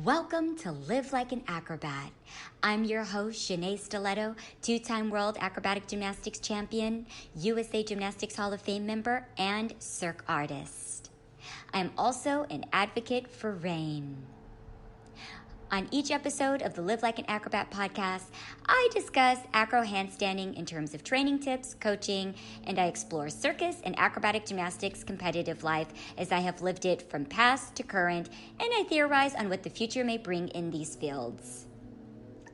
Welcome to Live Like an Acrobat. I'm your host, Shenea Stiletto, two-time World Acrobatic Gymnastics Champion, USA Gymnastics Hall of Fame member, and Cirque artist. I'm also an advocate for rain. On each episode of the Live Like an Acrobat podcast, I discuss acro handstanding in terms of training tips, coaching, and I explore circus and acrobatic gymnastics competitive life as I have lived it from past to current, and I theorize on what the future may bring in these fields.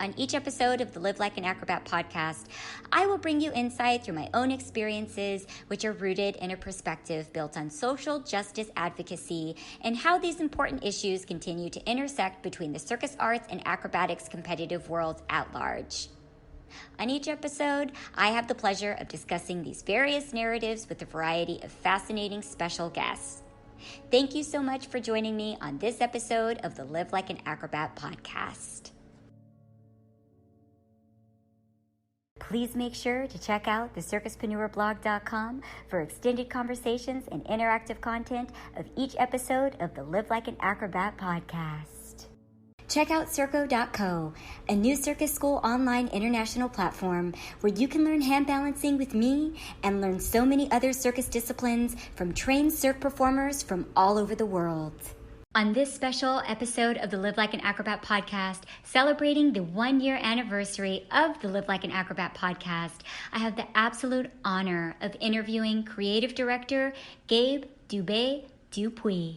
On each episode of the Live Like an Acrobat podcast, I will bring you insight through my own experiences, which are rooted in a perspective built on social justice advocacy and how these important issues continue to intersect between the circus arts and acrobatics competitive world at large. On each episode, I have the pleasure of discussing these various narratives with a variety of fascinating special guests. Thank you so much for joining me on this episode of the Live Like an Acrobat podcast. Please make sure to check out the circuspreneurblog.com for extended conversations and interactive content of each episode of the Live Like an Acrobat podcast. Check out Circo.co, a new circus school online international platform where you can learn hand balancing with me and learn so many other circus disciplines from trained Cirque performers from all over the world. On this special episode of the Live Like an Acrobat podcast, celebrating the 1-year anniversary of the Live Like an Acrobat podcast, I have the absolute honor of interviewing Creative Director Gabe Dubé-Dupuis.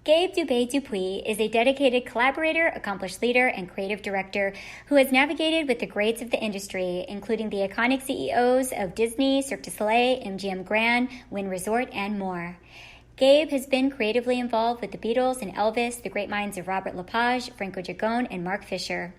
Gabe Dubé-Dupuis is a dedicated collaborator, accomplished leader, and creative director who has navigated with the greats of the industry, including the iconic CEOs of Disney, Cirque du Soleil, MGM Grand, Wynn Resort, and more. Gabe has been creatively involved with the Beatles and Elvis, the great minds of Robert Lepage, Franco, Dragone, and Mark Fisher.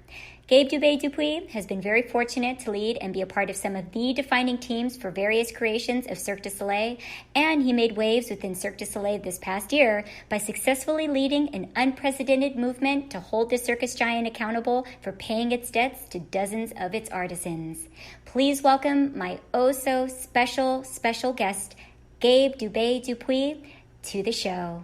Gabe Dubé-Dupuis has been very fortunate to lead and be a part of some of the defining teams for various creations of Cirque du Soleil, and he made waves within Cirque du Soleil this past year by successfully leading an unprecedented movement to hold the circus giant accountable for paying its debts to dozens of its artisans. Please welcome my special guest, Gabe Dubé-Dupuis, to the show.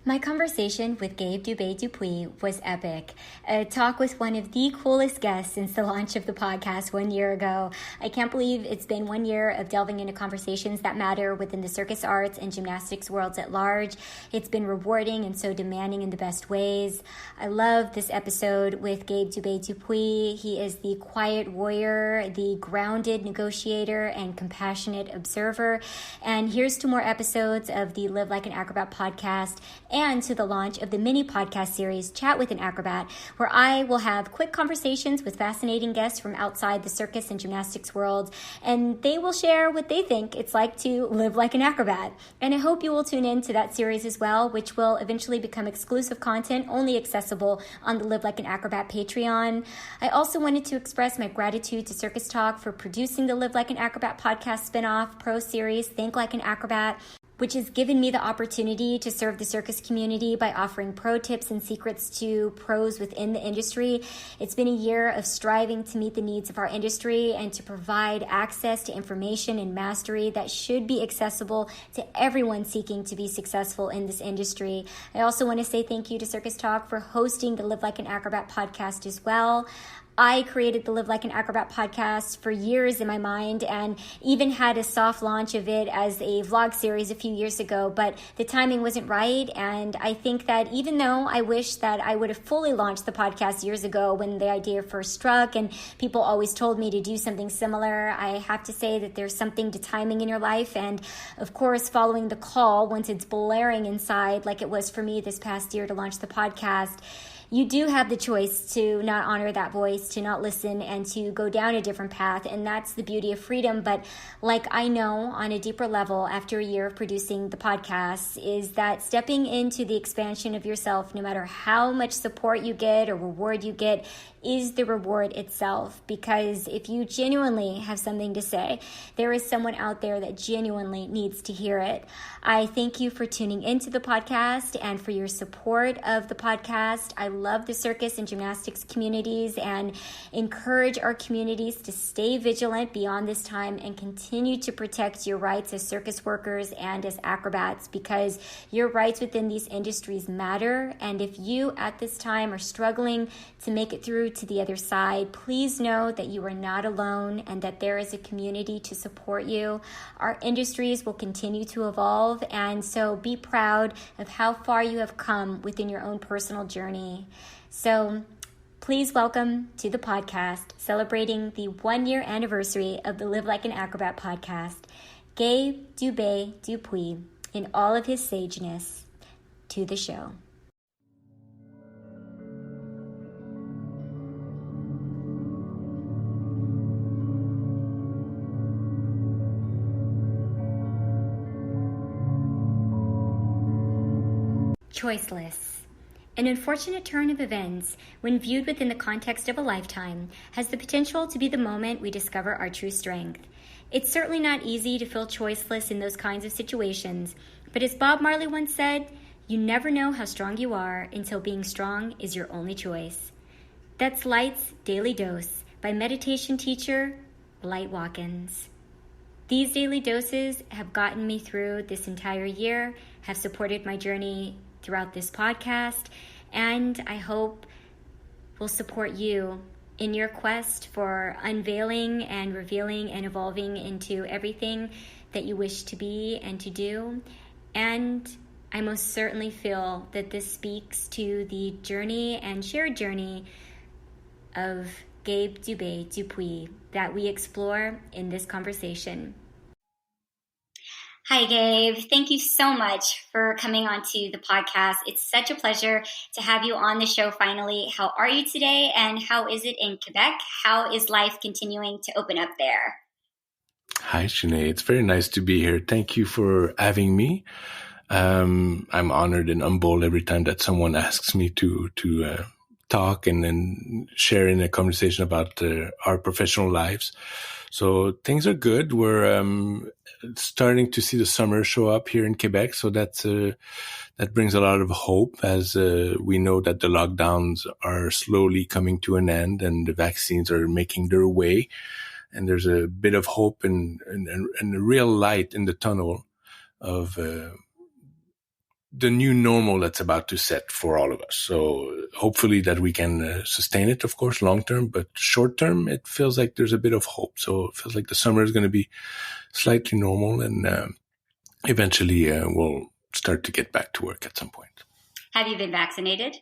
My conversation with Gabe Dubé-Dupuis was epic. A talk with one of the coolest guests since the launch of the podcast 1 year ago. I can't believe it's been 1 year of delving into conversations that matter within the circus arts and gymnastics worlds at large. It's been rewarding and so demanding in the best ways. I love this episode with Gabe Dubé-Dupuis. He is the quiet warrior, the grounded negotiator, and compassionate observer. And here's to more episodes of the Live Like an Acrobat podcast and to the launch of the mini podcast series, Chat with an Acrobat, where I will have quick conversations with fascinating guests from outside the circus and gymnastics world, and they will share what they think it's like to live like an acrobat. And I hope you will tune in to that series as well, which will eventually become exclusive content only accessible on the Live Like an Acrobat Patreon. I also wanted to express my gratitude to Circus Talk for producing the Live Like an Acrobat podcast spinoff pro series, Think Like an Acrobat, which has given me the opportunity to serve the circus community by offering pro tips and secrets to pros within the industry. It's been a year of striving to meet the needs of our industry and to provide access to information and mastery that should be accessible to everyone seeking to be successful in this industry. I also want to say thank you to Circus Talk for hosting the Live Like an Acrobat podcast as well. I created the Live Like an Acrobat podcast for years in my mind and even had a soft launch of it as a vlog series a few years ago, but the timing wasn't right. And I think that even though I wish that I would have fully launched the podcast years ago when the idea first struck and people always told me to do something similar, I have to say that there's something to timing in your life. And of course, following the call, once it's blaring inside, like it was for me this past year to launch the podcast, you do have the choice to not honor that voice, to not listen, and to go down a different path. And that's the beauty of freedom. But like I know on a deeper level after a year of producing the podcast is that stepping into the expansion of yourself, no matter how much support you get or reward you get, is the reward itself, because if you genuinely have something to say, there is someone out there that genuinely needs to hear it. I thank you for tuning into the podcast and for your support of the podcast. I love the circus and gymnastics communities and encourage our communities to stay vigilant beyond this time and continue to protect your rights as circus workers and as acrobats, because your rights within these industries matter. And if you at this time are struggling to make it through to the other side, please know that you are not alone and that there is a community to support you. Our industries will continue to evolve, and so be proud of how far you have come within your own personal journey. So please welcome to the podcast, celebrating the 1-year anniversary of the Live Like an Acrobat podcast, Gabe Dubé-Dupuis, in all of his sageness, to the show. Choiceless. An unfortunate turn of events, when viewed within the context of a lifetime, has the potential to be the moment we discover our true strength. It's certainly not easy to feel choiceless in those kinds of situations, but as Bob Marley once said, you never know how strong you are until being strong is your only choice. That's Light's Daily Dose by meditation teacher Light Watkins. These daily doses have gotten me through this entire year, have supported my journey throughout this podcast, and I hope will support you in your quest for unveiling and revealing and evolving into everything that you wish to be and to do. And I most certainly feel that this speaks to the journey and shared journey of Gabe Dubé-Dupuis that we explore in this conversation. Hi, Gabe. Thank you so much for coming onto the podcast. It's such a pleasure to have you on the show finally. How are you today, and how is it in Quebec? How is life continuing to open up there? Hi, Shenea. It's very nice to be here. Thank you for having me. I'm honored and humbled every time that someone asks me to talk and then share in a conversation about our professional lives. So things are good. We're starting to see the summer show up here in Quebec. So that brings a lot of hope, as we know that the lockdowns are slowly coming to an end and the vaccines are making their way. And there's a bit of hope and a real light in the tunnel of the new normal that's about to set for all of us. So hopefully that we can sustain it, of course, long term, but short term, it feels like there's a bit of hope. So it feels like the summer is going to be slightly normal, and eventually we'll start to get back to work at some point. Have you been vaccinated?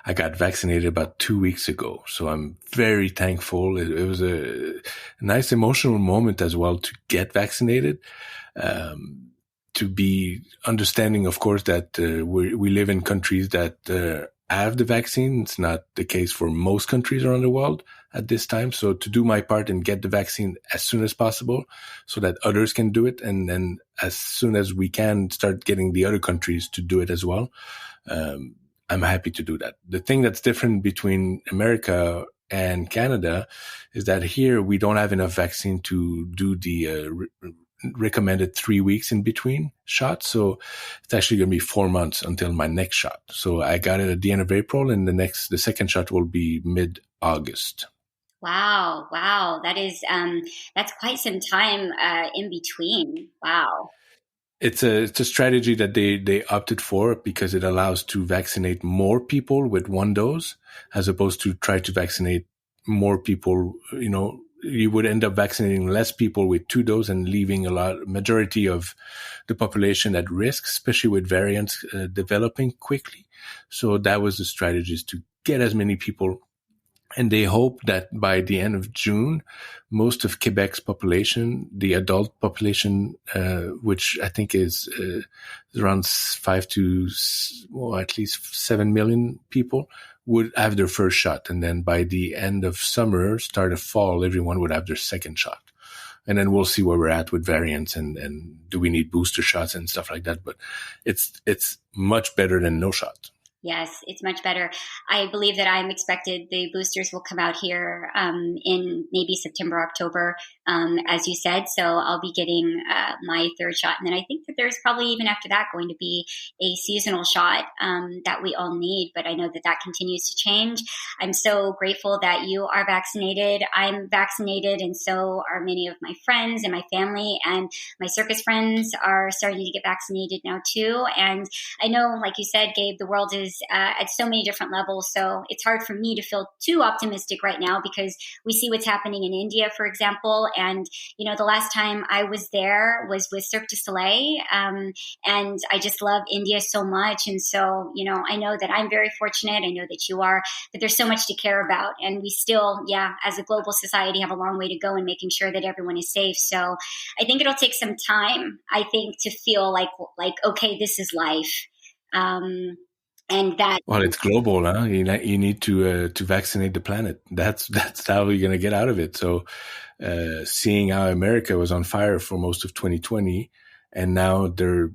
I got vaccinated about 2 weeks ago, so I'm very thankful. It was a nice emotional moment as well to get vaccinated. To be understanding, of course, that we live in countries that have the vaccine. It's not the case for most countries around the world at this time. So to do my part and get the vaccine as soon as possible so that others can do it, and then as soon as we can start getting the other countries to do it as well, I'm happy to do that. The thing that's different between America and Canada is that here we don't have enough vaccine to do the recommended 3 weeks in between shots. So it's actually going to be 4 months until my next shot. So I got it at the end of April, and the second shot will be mid-August. Wow. That is, that's quite some time in between. Wow. It's a strategy that they opted for because it allows to vaccinate more people with one dose as opposed to try to vaccinate more people. You would end up vaccinating less people with 2 doses and leaving majority of the population at risk, especially with variants developing quickly. So that was the strategy, is to get as many people. And they hope that by the end of June, most of Quebec's population, the adult population, which I think is around 5 to at least 7 million people, would have their first shot. And then by the end of summer, start of fall, everyone would have their second shot. And then we'll see where we're at with variants and do we need booster shots and stuff like that. But it's much better than no shot. Yes, it's much better. I believe that I'm expected the boosters will come out here in maybe September, October, as you said. So I'll be getting my third shot. And then I think that there's probably even after that going to be a seasonal shot that we all need. But I know that that continues to change. I'm so grateful that you are vaccinated. I'm vaccinated, and so are many of my friends and my family. And my circus friends are starting to get vaccinated now too. And I know, like you said, Gabe, the world is at so many different levels. So it's hard for me to feel too optimistic right now because we see what's happening in India, for example. And, you know, the last time I was there was with Cirque du Soleil. And I just love India so much. And so, you know, I know that I'm very fortunate. I know that you are, but there's so much to care about. And we still, as a global society, have a long way to go in making sure that everyone is safe. So I think it'll take some time, I think, to feel like, okay, this is life. And that, well, it's global, huh? You need to vaccinate the planet. That's how you're gonna get out of it. So, seeing how America was on fire for most of 2020, and now they're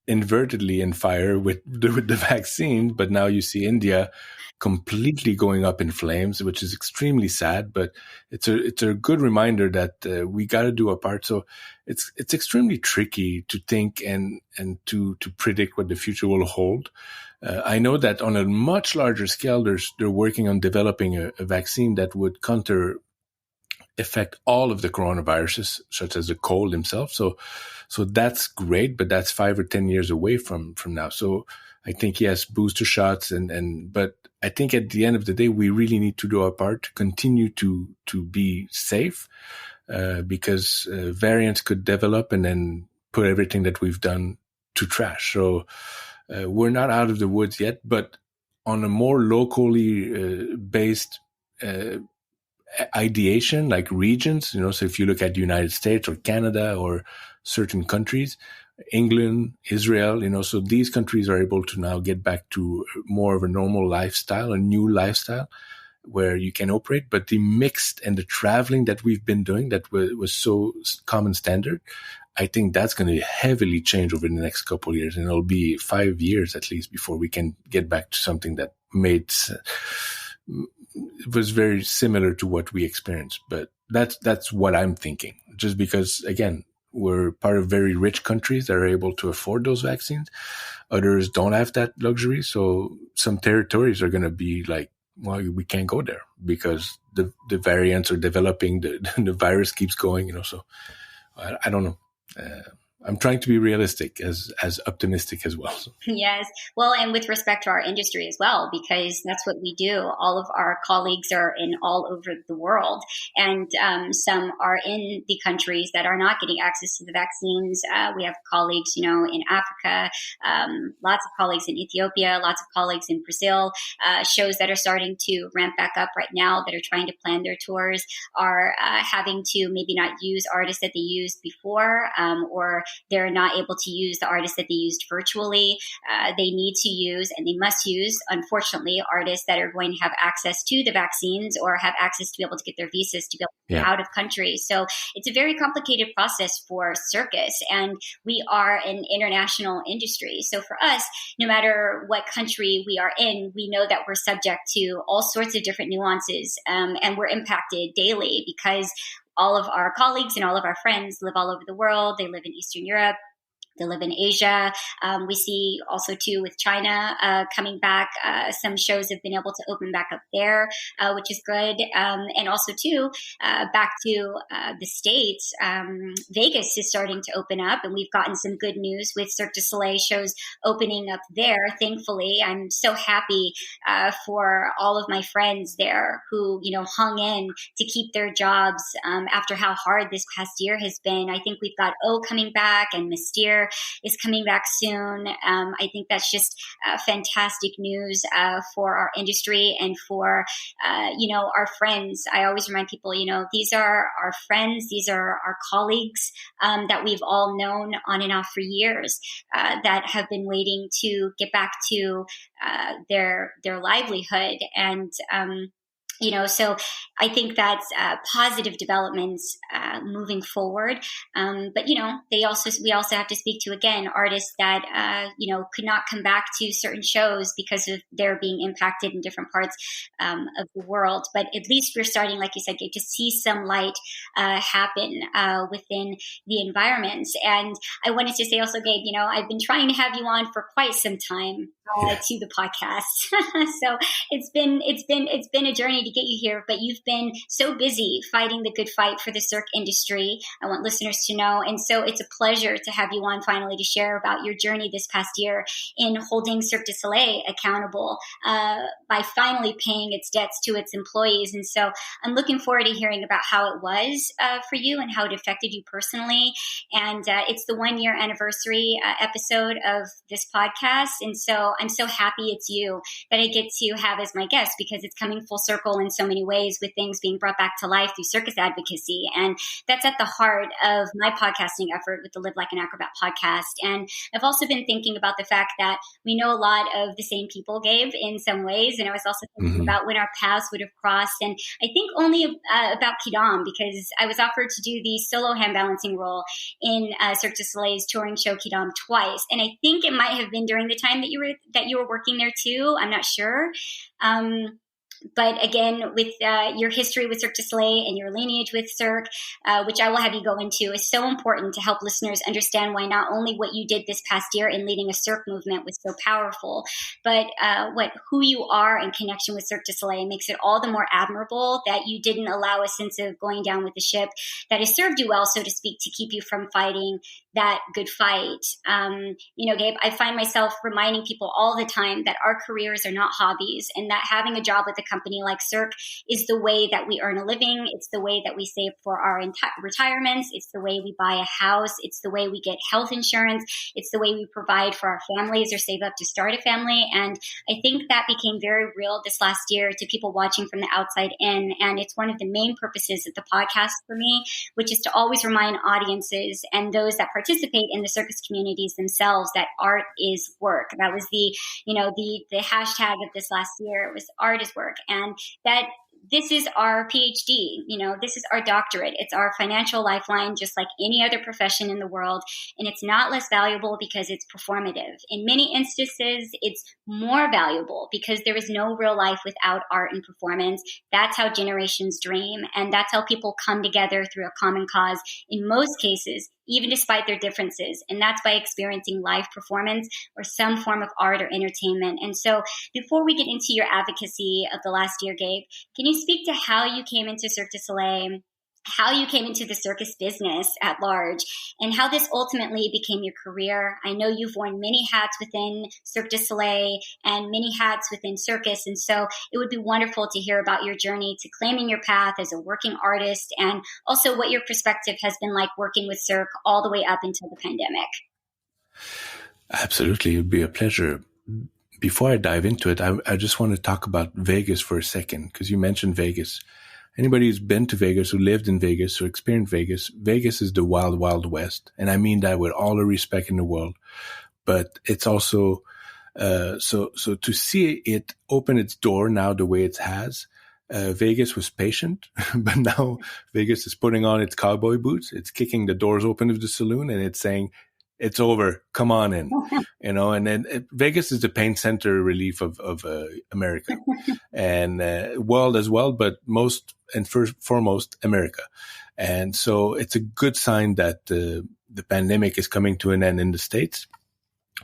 invertedly in fire with the vaccine, but now you see India completely going up in flames, which is extremely sad. But it's a good reminder that we got to do our part. So it's extremely tricky to think and to predict what the future will hold. I know that on a much larger scale, they're working on developing a vaccine that would affect all of the coronaviruses, such as the cold himself. So that's great, but that's 5 or 10 years away from now. So I think, yes, booster shots but I think at the end of the day, we really need to do our part to continue to be safe, because variants could develop and then put everything that we've done to trash. So we're not out of the woods yet, but on a more locally based ideation, like regions, you know, so if you look at the United States or Canada or certain countries, England, Israel, you know, so these countries are able to now get back to more of a normal lifestyle, a new lifestyle where you can operate. But the mixed and the traveling that we've been doing that was so common standard, I think that's going to heavily change over the next couple of years. And it'll be 5 years at least before we can get back to something that it was very similar to what we experienced. But that's what I'm thinking, just because, again, we're part of very rich countries that are able to afford those vaccines. Others don't have that luxury. So some territories are going to be like, well, we can't go there because the variants are developing, the virus keeps going, you know. So I don't know. I'm trying to be realistic, as optimistic as well. Yes. Well, and with respect to our industry as well, because that's what we do. All of our colleagues are in all over the world, and some are in the countries that are not getting access to the vaccines. We have colleagues, you know, in Africa, lots of colleagues in Ethiopia, lots of colleagues in Brazil. Shows that are starting to ramp back up right now that are trying to plan their tours are having to maybe not use artists that they used before, or they're not able to use the artists that they used virtually. They need to use, and they must use, unfortunately, artists that are going to have access to the vaccines or have access to be able to get their visas to be able to get out of country. So it's a very complicated process for circus, and we are an international industry. So for us, no matter what country we are in, we know that we're subject to all sorts of different nuances, and we're impacted daily because all of our colleagues and all of our friends live all over the world. They live in Eastern Europe. They live in Asia. We see also, too, with China coming back, some shows have been able to open back up there, which is good. And also, too, back to the States, Vegas is starting to open up, and we've gotten some good news with Cirque du Soleil shows opening up there. Thankfully, I'm so happy for all of my friends there who, you know, hung in to keep their jobs after how hard this past year has been. I think we've got O coming back, and Mystere is coming back soon. I think that's just fantastic news for our industry and for, you know, our friends. I always remind people, you know, these are our friends. These are our colleagues that we've all known on and off for years that have been waiting to get back to their livelihood. And So I think that's positive developments moving forward. But we also have to speak to, again, artists that could not come back to certain shows because of their being impacted in different parts of the world. But at least we're starting, like you said, Gabe, to see some light happen within the environments. And I wanted to say also, Gabe, I've been trying to have you on for quite some time to the podcast. So it's been a journey to get you here, but you've been so busy fighting the good fight for the Cirque industry. I want listeners to know. And so it's a pleasure to have you on finally to share about your journey this past year in holding Cirque du Soleil accountable by finally paying its debts to its employees. And so I'm looking forward to hearing about how it was for you and how it affected you personally. And it's the 1 year anniversary episode of this podcast. And so I'm so happy it's you that I get to have as my guest, because it's coming full circle in so many ways with things being brought back to life through circus advocacy. And that's at the heart of my podcasting effort with the Live Like an Acrobat podcast. And I've also been thinking about the fact that we know a lot of the same people, Gabe, in some ways. And I was also thinking about when our paths would have crossed. And I think only about Quidam, because I was offered to do the solo hand balancing role in Cirque du Soleil's touring show Quidam twice. And I think it might have been during the time that you were working there too. I'm not sure. But again, with your history with Cirque du Soleil and your lineage with Cirque, which I will have you go into, is so important to help listeners understand why not only what you did this past year in leading a Cirque movement was so powerful, but who you are in connection with Cirque du Soleil makes it all the more admirable that you didn't allow a sense of going down with the ship that has served you well, so to speak, to keep you from fighting that good fight. Gabe, I find myself reminding people all the time that our careers are not hobbies, and that having a job with a company like Cirque is the way that we earn a living. It's the way that we save for our retirements. It's the way we buy a house. It's the way we get health insurance. It's the way we provide for our families or save up to start a family. And I think that became very real this last year to people watching from the outside in. And it's one of the main purposes of the podcast for me, which is to always remind audiences and those that participate in the circus communities themselves that art is work. That was the hashtag of this last year. It was art is work. And that this is our PhD, this is our doctorate. It's our financial lifeline, just like any other profession in the world. And it's not less valuable because it's performative. In many instances, it's more valuable because there is no real life without art and performance. That's how generations dream. And that's how people come together through a common cause in most cases, even despite their differences. And that's by experiencing live performance or some form of art or entertainment. And so before we get into your advocacy of the last year, Gabe, can you speak to how you came into Cirque du Soleil, how you came into the circus business at large, and how this ultimately became your career? I know you've worn many hats within Cirque du Soleil and many hats within circus. And so it would be wonderful to hear about your journey to claiming your path as a working artist, and also what your perspective has been like working with Cirque all the way up until the pandemic. Absolutely. It would be a pleasure. Before I dive into it, I just want to talk about Vegas for a second, because you mentioned Vegas. Anybody who's been to Vegas, who lived in Vegas, or experienced Vegas, Vegas is the wild, wild west. And I mean that with all the respect in the world. But it's also, so to see it open its door now the way it has, Vegas was patient, but now Vegas is putting on its cowboy boots. It's kicking the doors open of the saloon and it's saying, it's over. Come on in, and then Vegas is the pain center relief of America and world as well, but most and foremost America. And so it's a good sign that the pandemic is coming to an end in the States,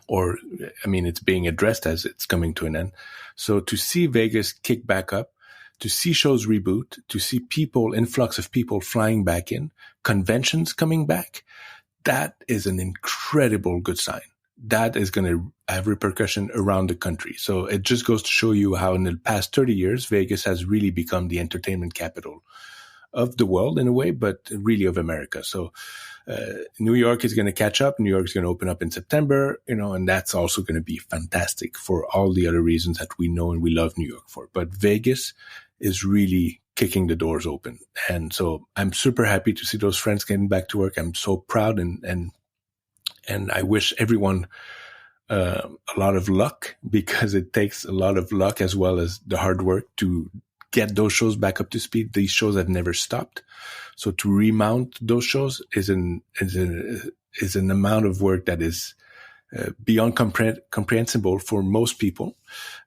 or, it's being addressed as it's coming to an end. So to see Vegas kick back up, to see shows reboot, to see influx of people flying back in, conventions coming back, that is an incredible good sign. That is going to have repercussion around the country. So it just goes to show you how in the past 30 years, Vegas has really become the entertainment capital of the world in a way, but really of America. So New York is going to catch up. New York is going to open up in September, and that's also going to be fantastic for all the other reasons that we know and we love New York for. But Vegas is really kicking the doors open. And so I'm super happy to see those friends getting back to work. I'm so proud and I wish everyone a lot of luck, because it takes a lot of luck as well as the hard work to get those shows back up to speed. These shows have never stopped. So to remount those shows is an amount of work that is beyond comprehensible for most people.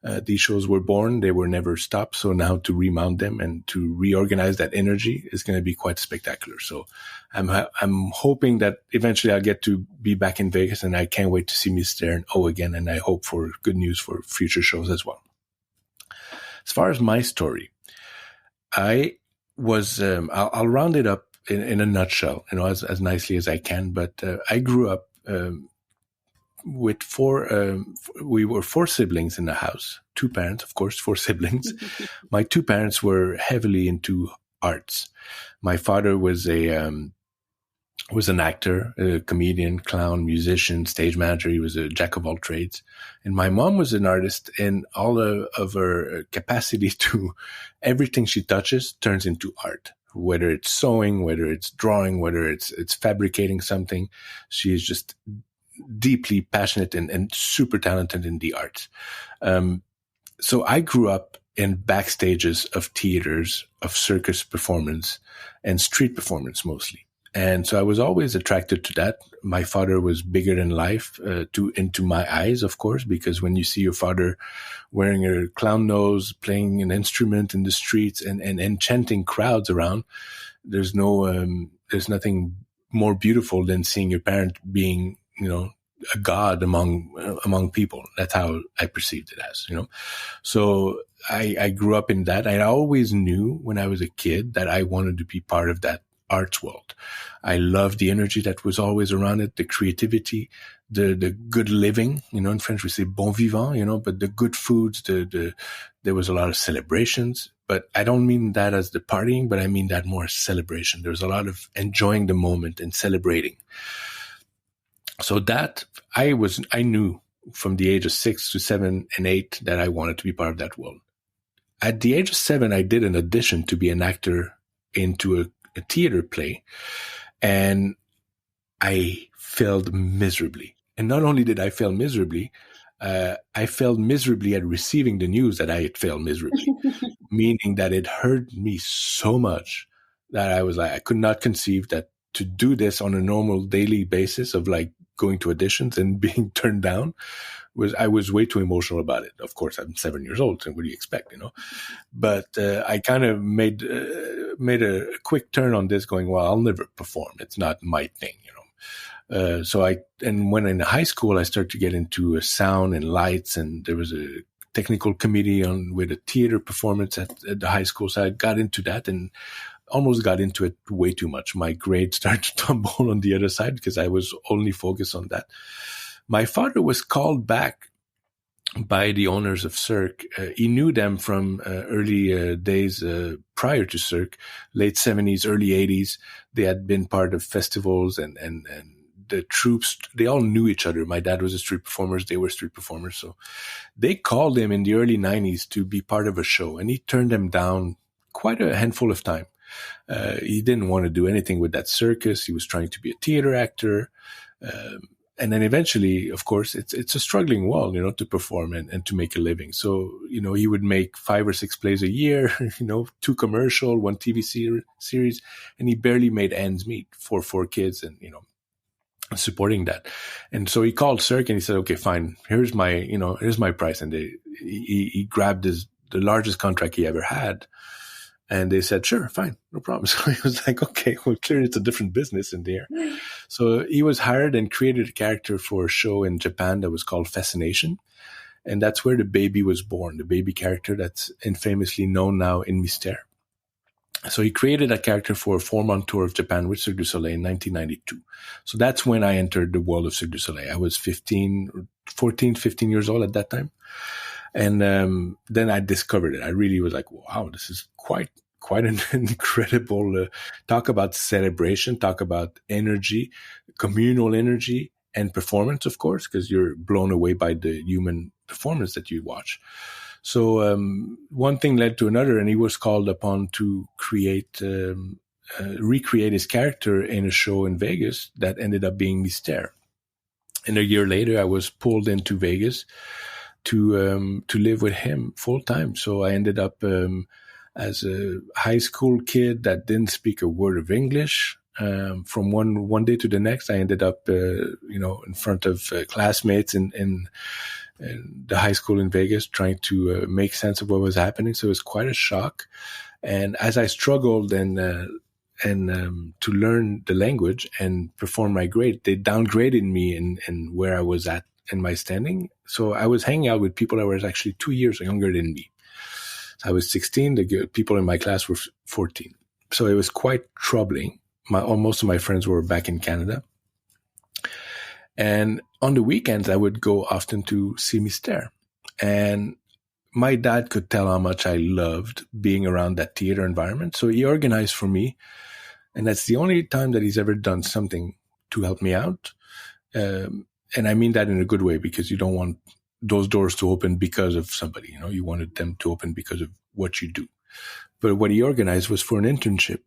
These shows were born, they were never stopped. So now to remount them and to reorganize that energy is going to be quite spectacular. So I'm hoping that eventually I'll get to be back in Vegas, and I can't wait to see Mystère and O again. And I hope for good news for future shows as well. As far as my story, I was, I'll round it up in a nutshell, as nicely as I can. But I grew up with we were four siblings in the house, two parents, of course, four siblings. My two parents were heavily into arts. My father was an actor, a comedian, clown, musician, stage manager. He was a jack of all trades. And my mom was an artist, and all of her capacity to everything she touches turns into art. Whether it's sewing, whether it's drawing, whether it's fabricating something, she is just deeply passionate and super talented in the arts. So I grew up in backstages of theaters, of circus performance, and street performance mostly. And so I was always attracted to that. My father was bigger than life into my eyes, of course, because when you see your father wearing a clown nose, playing an instrument in the streets and enchanting crowds around, there's nothing more beautiful than seeing your parent being, a god among people. That's how I perceived it as, So I grew up in that. I always knew when I was a kid that I wanted to be part of that arts world. I loved the energy that was always around it, the creativity, the good living. In French we say bon vivant, but the good foods, there was a lot of celebrations. But I don't mean that as the partying, but I mean that more as celebration. There's a lot of enjoying the moment and celebrating. So that I knew from the age of 6 to 7 and 8 that I wanted to be part of that world. At the age of 7, I did an audition to be an actor into a theater play, and I failed miserably. And not only did I fail miserably, I failed miserably at receiving the news that I had failed miserably, meaning that it hurt me so much that I was like, I could not conceive that to do this on a normal daily basis of like going to auditions and being turned down I was way too emotional about it. Of course, I'm 7 years old, so what do you expect, But I kind of made a quick turn on this, going, well, I'll never perform. It's not my thing, and when in high school, I started to get into sound and lights, and there was a technical committee with a theater performance at the high school. So I got into that and almost got into it way too much. My grades started to tumble on the other side because I was only focused on that. My father was called back by the owners of Cirque. He knew them from early days prior to Cirque, late 70s, early 80s. They had been part of festivals and the troops, they all knew each other. My dad was a street performer. They were street performers. So they called him in the early 90s to be part of a show, and he turned them down quite a handful of time. He didn't want to do anything with that circus. He was trying to be a theater actor. And then eventually, of course, it's a struggling world, to perform and to make a living. So, he would make 5 or 6 plays a year, 2 commercial, 1 TV series, and he barely made ends meet for 4 kids and, supporting that. And so he called Cirque and he said, okay, fine, here's my price. And he grabbed the largest contract he ever had. And they said, sure, fine, no problem. So he was like, okay, well, clearly it's a different business in there. So he was hired and created a character for a show in Japan that was called Fascination. And that's where the baby was born, the baby character that's infamously known now in Mystère. So he created a character for a 4-month tour of Japan with Cirque du Soleil in 1992. So that's when I entered the world of Cirque du Soleil. I was 15 years old at that time. And then I discovered it. I really was like, wow, this is quite an incredible talk about celebration, talk about energy, communal energy, and performance, of course, because you're blown away by the human performance that you watch. So one thing led to another, and he was called upon to recreate his character in a show in Vegas that ended up being Mystère. And a year later, I was pulled into Vegas to live with him full time. So I ended up as a high school kid that didn't speak a word of English. From one day to the next, I ended up, in front of classmates in the high school in Vegas, trying to make sense of what was happening. So it was quite a shock. And as I struggled and to learn the language and perform my grade, they downgraded me in where I was at in my standing. So I was hanging out with people that were actually 2 years younger than me. So I was 16. The people in my class were 14. So it was quite troubling. Most of my friends were back in Canada. And on the weekends, I would go often to see Mystère. And my dad could tell how much I loved being around that theater environment. So he organized for me. And that's the only time that he's ever done something to help me out. And I mean that in a good way, because you don't want those doors to open because of somebody. You wanted them to open because of what you do. But what he organized was for an internship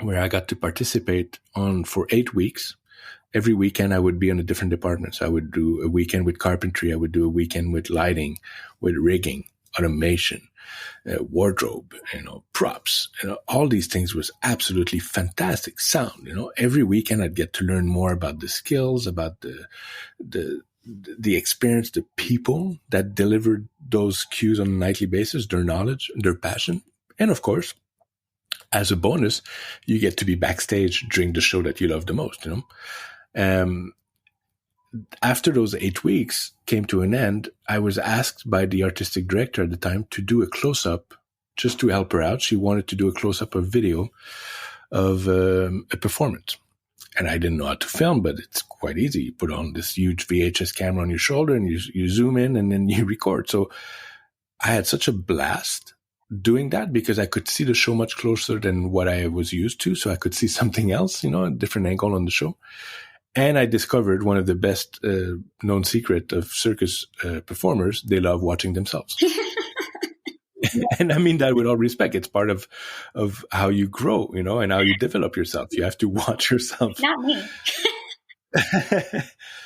where I got to participate for 8 weeks. Every weekend I would be in a different department. So I would do a weekend with carpentry. I would do a weekend with lighting, with rigging, automation, wardrobe, props. All these things was absolutely fantastic. Sound, every weekend I'd get to learn more about the skills, about the experience, the people that delivered those cues on a nightly basis, their knowledge, their passion. And of course, as a bonus, you get to be backstage during the show that you love the most, After those 8 weeks came to an end, I was asked by the artistic director at the time to do a close-up just to help her out. She wanted to do a close-up of video of a performance. And I didn't know how to film, but it's quite easy. You put on this huge VHS camera on your shoulder and you zoom in and then you record. So I had such a blast doing that because I could see the show much closer than what I was used to. So I could see something else, a different angle on the show. And I discovered one of the best known secret of circus performers. They love watching themselves. And I mean that with all respect. It's part of how you grow, and how you develop yourself. You have to watch yourself. Not me.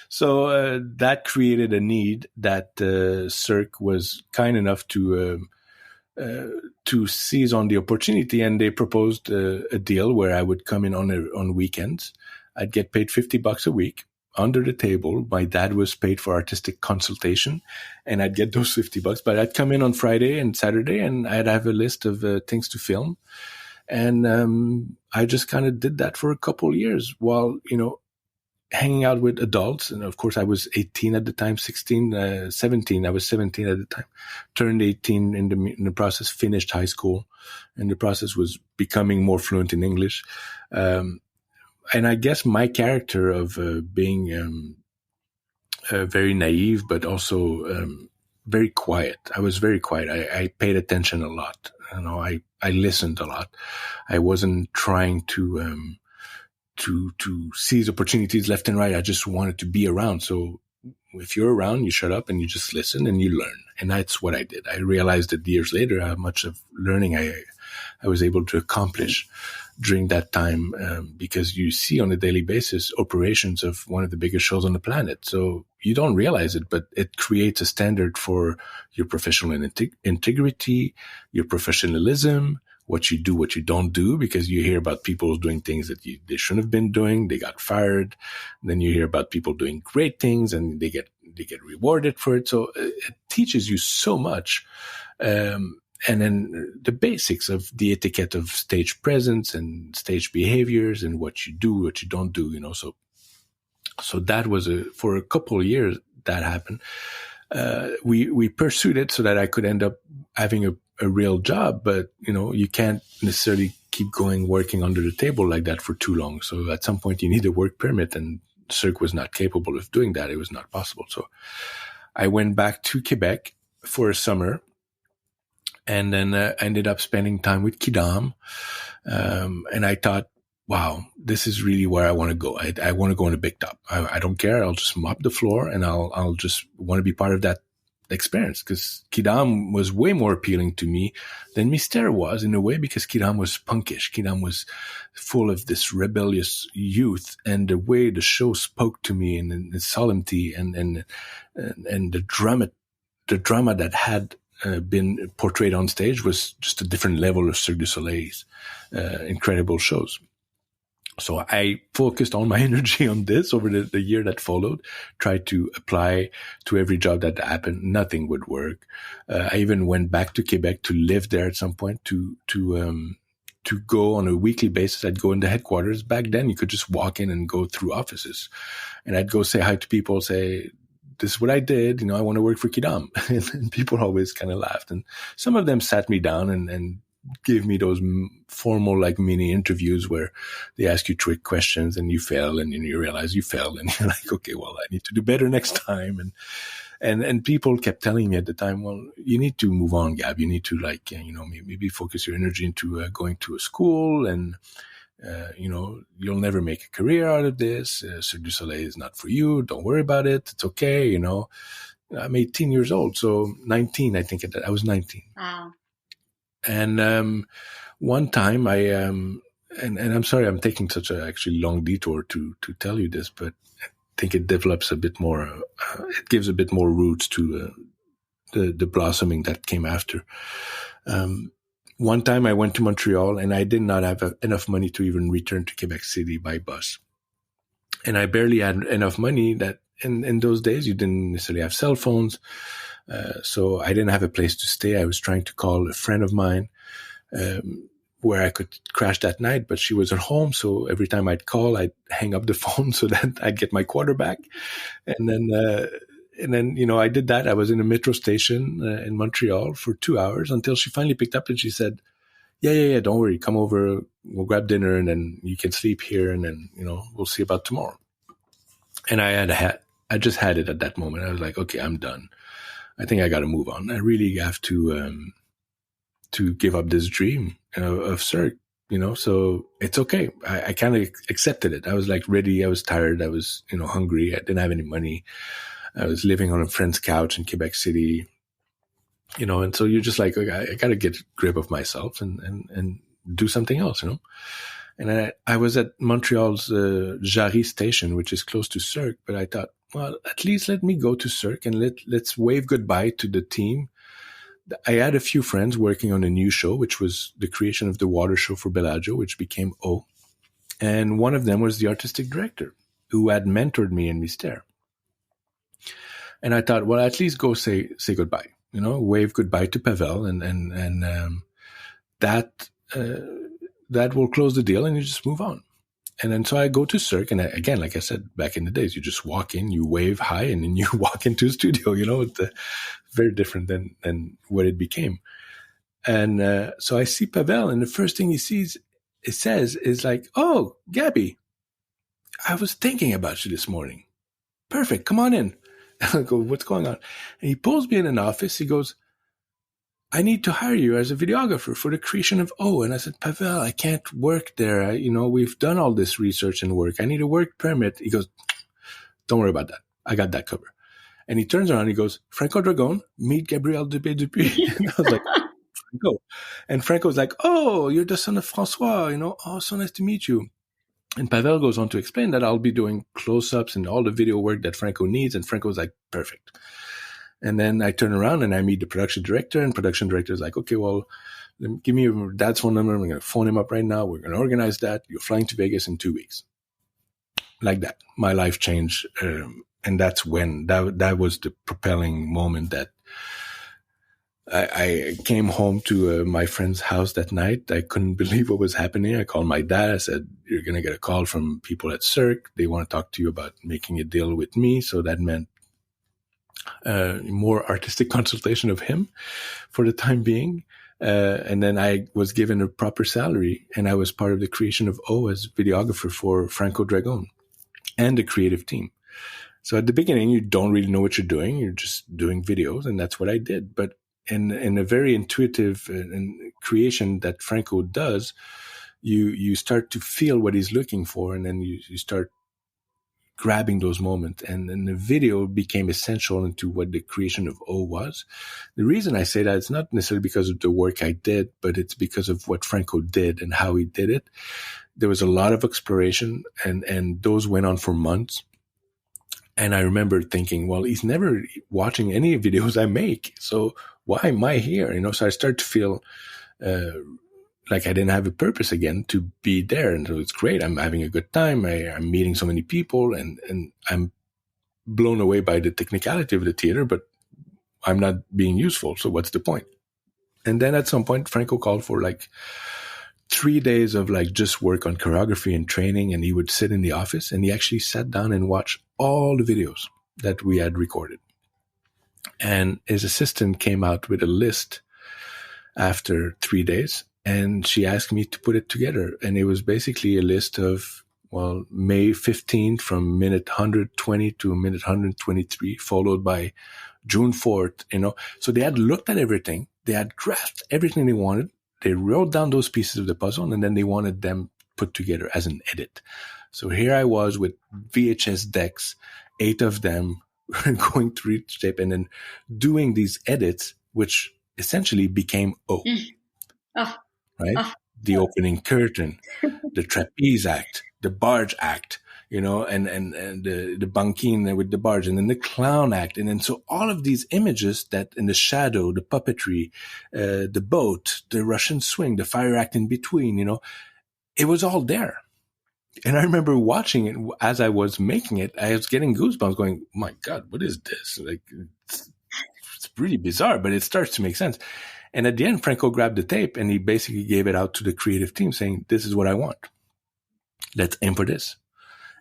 So that created a need that Cirque was kind enough to seize on the opportunity, and they proposed a deal where I would come in on weekends. I'd get paid $50 a week under the table. My dad was paid for artistic consultation, and I'd get those $50. But I'd come in on Friday and Saturday, and I'd have a list of things to film. And I just kind of did that for a couple of years while, hanging out with adults. And of course, I was 18 at the time, 17. I was 17 at the time. Turned 18 in the process, finished high school. And the process was becoming more fluent in English. And I guess my character of being very naive, but also very quiet. I was very quiet. I paid attention a lot. I listened a lot. I wasn't trying to seize opportunities left and right. I just wanted to be around. So if you're around, you shut up and you just listen and you learn. And that's what I did. I realized that years later how much of learning I was able to accomplish during that time, because you see on a daily basis operations of one of the biggest shows on the planet. So you don't realize it, but it creates a standard for your professional integrity, your professionalism, what you do, what you don't do, because you hear about people doing things that they shouldn't have been doing. They got fired. And then you hear about people doing great things and they get rewarded for it. So it teaches you so much. And then the basics of the etiquette of stage presence and stage behaviors and what you do, what you don't do, So that was for a couple of years that happened. We pursued it so that I could end up having a real job, but you can't necessarily keep working under the table like that for too long. So at some point you need a work permit, and Cirque was not capable of doing that. It was not possible. So I went back to Quebec for a summer, and then ended up spending time with Kidam. And I thought, wow, this is really where I want to go. I want to go on a big top. I don't care. I'll just mop the floor, and I'll just want to be part of that experience, because Kidam was way more appealing to me than Mystère was, in a way, because Kidam was punkish. Kidam was full of this rebellious youth, and the way the show spoke to me, and the solemnity and the drama that had been portrayed on stage was just a different level of Cirque du Soleil's incredible shows. So I focused all my energy on this over the year that followed, tried to apply to every job that happened. Nothing would work. I even went back to Quebec to live there at some point to go on a weekly basis. I'd go in the headquarters. Back then, you could just walk in and go through offices. And I'd go say hi to people, say, this is what I did. I want to work for Kidam. And people always kind of laughed. And some of them sat me down and gave me those formal, like, mini interviews where they ask you trick questions and you fail and you realize you failed. And you're like, okay, well, I need to do better next time. And people kept telling me at the time, well, you need to move on, Gab. You need to, like, maybe focus your energy into going to a school, and, you'll never make a career out of this. Cirque du Soleil is not for you. Don't worry about it. It's okay. I'm 18 years old. So 19, I think I was 19. Wow. And one time and I'm sorry I'm taking such a actually long detour to tell you this, but I think it develops a bit more, it gives a bit more roots to the blossoming that came after. One time I went to Montreal and I did not have enough money to even return to Quebec City by bus. And I barely had enough money that in those days you didn't necessarily have cell phones. So I didn't have a place to stay. I was trying to call a friend of mine where I could crash that night, but she was at home. So every time I'd call, I'd hang up the phone so that I'd get my quarter back. And then, I did that. I was in a metro station in Montreal for 2 hours until she finally picked up and she said, yeah, don't worry. Come over. We'll grab dinner and then you can sleep here. And then, we'll see about tomorrow. And I just had it at that moment. I was like, okay, I'm done. I think I got to move on. I really have to give up this dream of Cirque, so it's okay. I kind of accepted it. I was like ready. I was tired. I was, hungry. I didn't have any money. I was living on a friend's couch in Quebec City, and so you're just like, okay, I got to get a grip of myself and do something else, And I was at Montreal's Jarry station, which is close to Cirque, but I thought, well, at least let me go to Cirque and let's wave goodbye to the team. I had a few friends working on a new show, which was the creation of the water show for Bellagio, which became O. And one of them was the artistic director who had mentored me in Mystère. And I thought, well, at least go say goodbye, wave goodbye to Pavel and that will close the deal and you just move on. And then so I go to Cirque, and again, like I said, back in the days, you just walk in, you wave hi, and then you walk into a studio, it's very different than what it became. And so I see Pavel, and the first thing it says is like, oh, Gabby, I was thinking about you this morning. Perfect, come on in. I go, what's going on? And he pulls me in an office, he goes, I need to hire you as a videographer for the creation of O. And I said, Pavel, I can't work there. We've done all this research and work. I need a work permit. He goes, don't worry about that. I got that covered. And he turns around and he goes, Franco Dragone, meet Gabriel Dubé-Dupuis. And I was like, Franco. And Franco's like, oh, you're the son of François, oh, so nice to meet you. And Pavel goes on to explain that I'll be doing close-ups and all the video work that Franco needs. And Franco's like, perfect. And then I turn around and I meet the production director, and production director is like, okay, well, give me your dad's phone number. We're going to phone him up right now. We're going to organize that. You're flying to Vegas in 2 weeks. Like that. My life changed. And that's when that was the propelling moment that I came home to my friend's house that night. I couldn't believe what was happening. I called my dad. I said, you're going to get a call from people at Cirque. They want to talk to you about making a deal with me. So that meant more artistic consultation of him for the time being. And then I was given a proper salary, and I was part of the creation of O as videographer for Franco Dragone and the creative team. So at the beginning, you don't really know what you're doing. You're just doing videos, and that's what I did. But in a very intuitive creation that Franco does, you start to feel what he's looking for, and then you start grabbing those moments. And then the video became essential into what the creation of O was. The reason I say that, it's not necessarily because of the work I did, but it's because of what Franco did and how he did it. There was a lot of exploration, and those went on for months. And I remember thinking, well, he's never watching any videos I make. So why am I here? So I started to feel like I didn't have a purpose again to be there. And so it's great. I'm having a good time. I'm meeting so many people, and I'm blown away by the technicality of the theater, but I'm not being useful. So what's the point? And then at some point, Franco called for like 3 days of like just work on choreography and training. And he would sit in the office, and he actually sat down and watched all the videos that we had recorded. And his assistant came out with a list after 3 days, and she asked me to put it together. And it was basically a list of, May 15th from minute 120 to minute 123, followed by June 4th, So they had looked at everything. They had grasped everything they wanted. They wrote down those pieces of the puzzle, and then they wanted them put together as an edit. So here I was with VHS decks, 8 of them, going through each tape and then doing these edits, which essentially became O. Right? The opening curtain, the trapeze act, the barge act, and the banquine with the barge, and then the clown act. And then so all of these images that in the shadow, the puppetry, the boat, the Russian swing, the fire act in between, it was all there. And I remember watching it as I was making it. I was getting goosebumps going, my God, what is this? Like, it's pretty bizarre, but it starts to make sense. And at the end, Franco grabbed the tape and he basically gave it out to the creative team saying, this is what I want. Let's aim for this.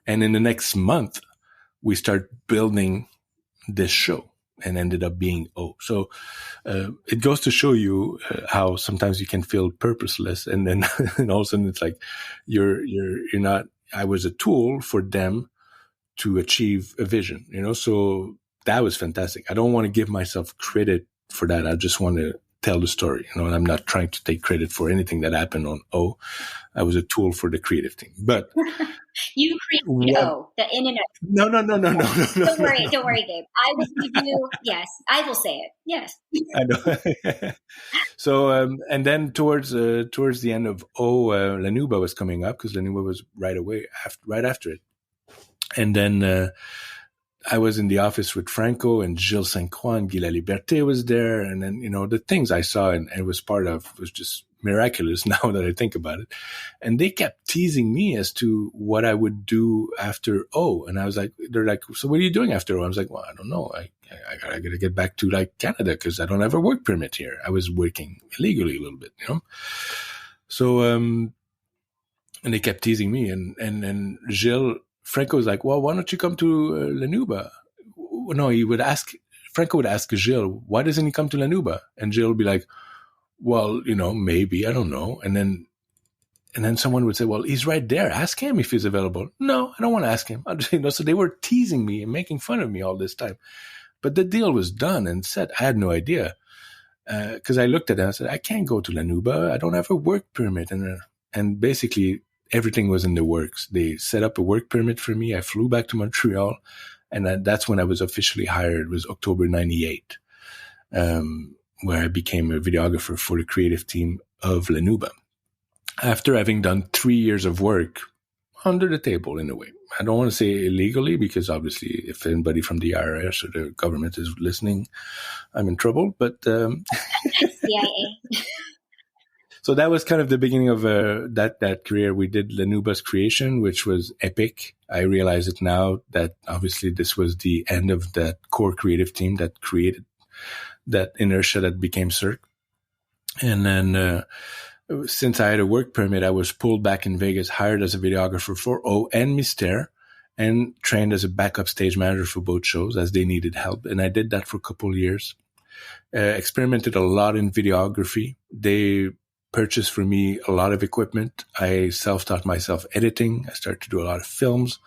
And in the next month, we start building this show and ended up being O. So it goes to show you how sometimes you can feel purposeless. And then and all of a sudden it's like, you're not, I was a tool for them to achieve a vision, so that was fantastic. I don't want to give myself credit for that. I just want to tell the story, and I'm not trying to take credit for anything that happened on O. I was a tool for the creative team, but you created O, the in and out. No. Don't worry, Gabe. I will give you, yes, I will say it. Yes. I know. So, and then towards the end of O, La Nuba was coming up because La Nuba was right after it. And then, I was in the office with Franco and Gilles Saint Croix and Guy Laliberté was there. And then, the things I saw and was part of was just miraculous now that I think about it. And they kept teasing me as to what I would do after O. And I was like, they're like, so what are you doing after O? I was like, well, I don't know. I gotta get back to like Canada because I don't have a work permit here. I was working illegally a little bit, So, and they kept teasing me and Gilles, Franco was like, well, why don't you come to La Nuba? No, Franco would ask Gilles, why doesn't he come to La Nuba? And Gilles would be like, well, maybe, I don't know. And then someone would say, well, he's right there. Ask him if he's available. No, I don't want to ask him. So they were teasing me and making fun of me all this time. But the deal was done and set. I had no idea. Because I looked at it and I said, I can't go to La Nuba. I don't have a work permit. And basically, everything was in the works. They set up a work permit for me. I flew back to Montreal, and that's when I was officially hired. It was October 98, where I became a videographer for the creative team of La Nuba. After having done 3 years of work under the table in a way. I don't want to say illegally because obviously if anybody from the IRS or the government is listening, I'm in trouble. But CIA. So that was kind of the beginning of that career. We did La Nuba's creation, which was epic. I realize it now that obviously this was the end of that core creative team that created that inertia that became Cert. And then since I had a work permit, I was pulled back in Vegas, hired as a videographer for O and Mystère, and trained as a backup stage manager for both shows as they needed help. And I did that for a couple of years. Experimented a lot in videography. They purchased for me a lot of equipment. I self-taught myself editing. I started to do a lot of films.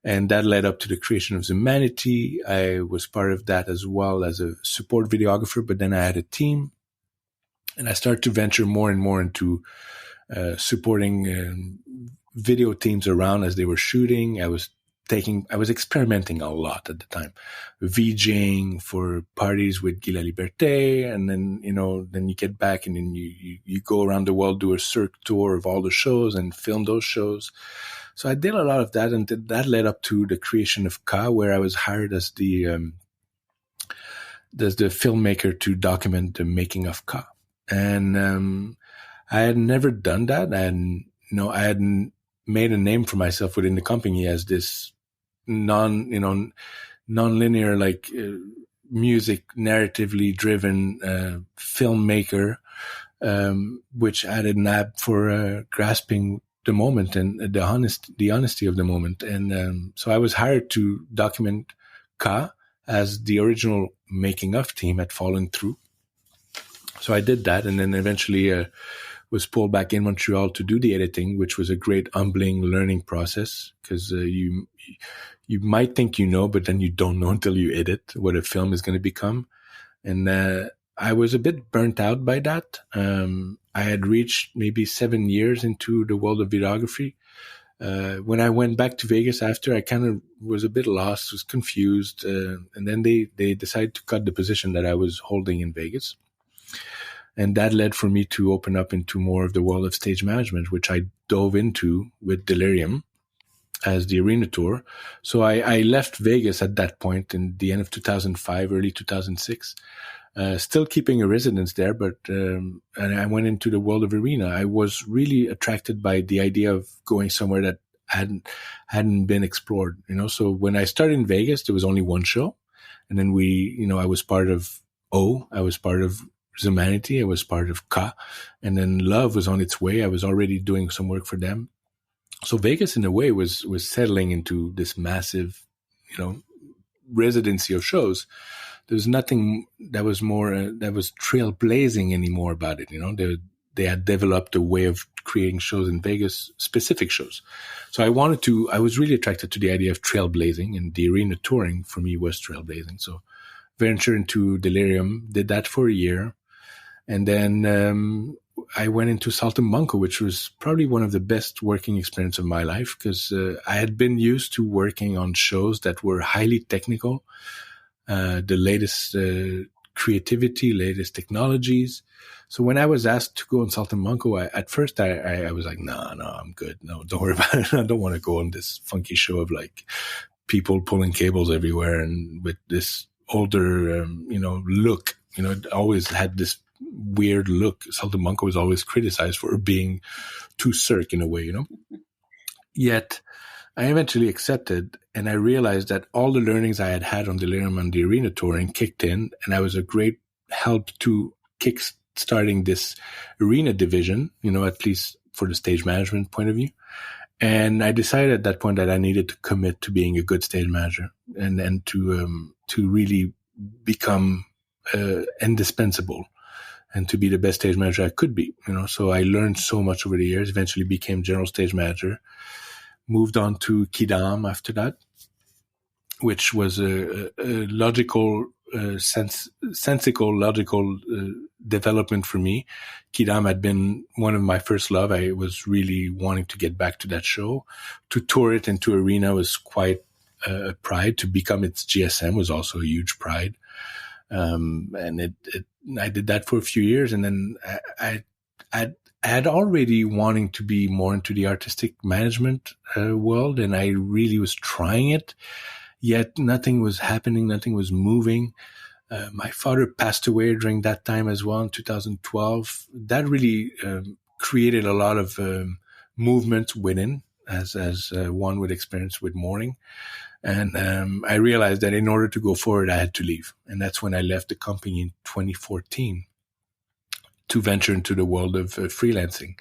And that led up to the creation of Humanity. I was part of that as well as a support videographer, but then I had a team. And I started to venture more and more into supporting video teams around as they were shooting. I was experimenting a lot at the time, VJing for parties with Guy Laliberté, and then then you get back and then you go around the world, do a Cirque tour of all the shows and film those shows. So I did a lot of that, and that led up to the creation of Ka, where I was hired as the as the filmmaker to document the making of Ka. And I had never done that. I hadn't made a name for myself within the company as this non-linear, like music narratively driven filmmaker, which I had a knack for grasping the moment and the honesty of the moment. And so I was hired to document Ka, as the original making of team had fallen through. So I did that, and then eventually was pulled back in Montreal to do the editing, which was a great humbling learning process, because you might think but then you don't know until you edit what a film is going to become. And I was a bit burnt out by that. I had reached maybe 7 years into the world of videography. When I went back to Vegas after, I kind of was a bit lost, was confused. And then they decided to cut the position that I was holding in Vegas. And that led for me to open up into more of the world of stage management, which I dove into with Delirium as the arena tour. So I left Vegas at that point in the end of 2005, early 2006. Still keeping a residence there, but and I went into the world of arena. I was really attracted by the idea of going somewhere that hadn't been explored. So when I started in Vegas, there was only one show, and then I was part of I was part of Humanity, I was part of Ka, and then Love was on its way. I was already doing some work for them. So Vegas, in a way, was settling into this massive, residency of shows. There was nothing that was trailblazing anymore about it. They had developed a way of creating shows in Vegas, specific shows. So I was really attracted to the idea of trailblazing, and the arena touring for me was trailblazing. So ventured into Delirium, did that for a year. And then I went into Saltimbanco, which was probably one of the best working experiences of my life, because I had been used to working on shows that were highly technical, the latest creativity, latest technologies. So when I was asked to go on Saltimbanco, at first I was like, no, I'm good. No, don't worry about it. I don't want to go on this funky show of like people pulling cables everywhere and with this older, look. It always had this weird look. Saltimbanco was always criticized for being too Cirque in a way, Yet I eventually accepted, and I realized that all the learnings I had on Delirium and the arena touring kicked in, and I was a great help to kick-starting this arena division, at least for the stage management point of view. And I decided at that point that I needed to commit to being a good stage manager and to really become indispensable and to be the best stage manager I could be. So I learned so much over the years, eventually became general stage manager, moved on to Kidam after that, which was a logical, sensical, logical development for me. Kidam had been one of my first love. I was really wanting to get back to that show. To tour it into arena was quite a pride. To become its GSM was also a huge pride. And I did that for a few years, and then I had already wanting to be more into the artistic management world, and I really was trying it, yet nothing was happening, nothing was moving. My father passed away during that time as well in 2012. That really created a lot of movement within, as one would experience with mourning. And I realized that in order to go forward, I had to leave. And that's when I left the company in 2014 to venture into the world of freelancing.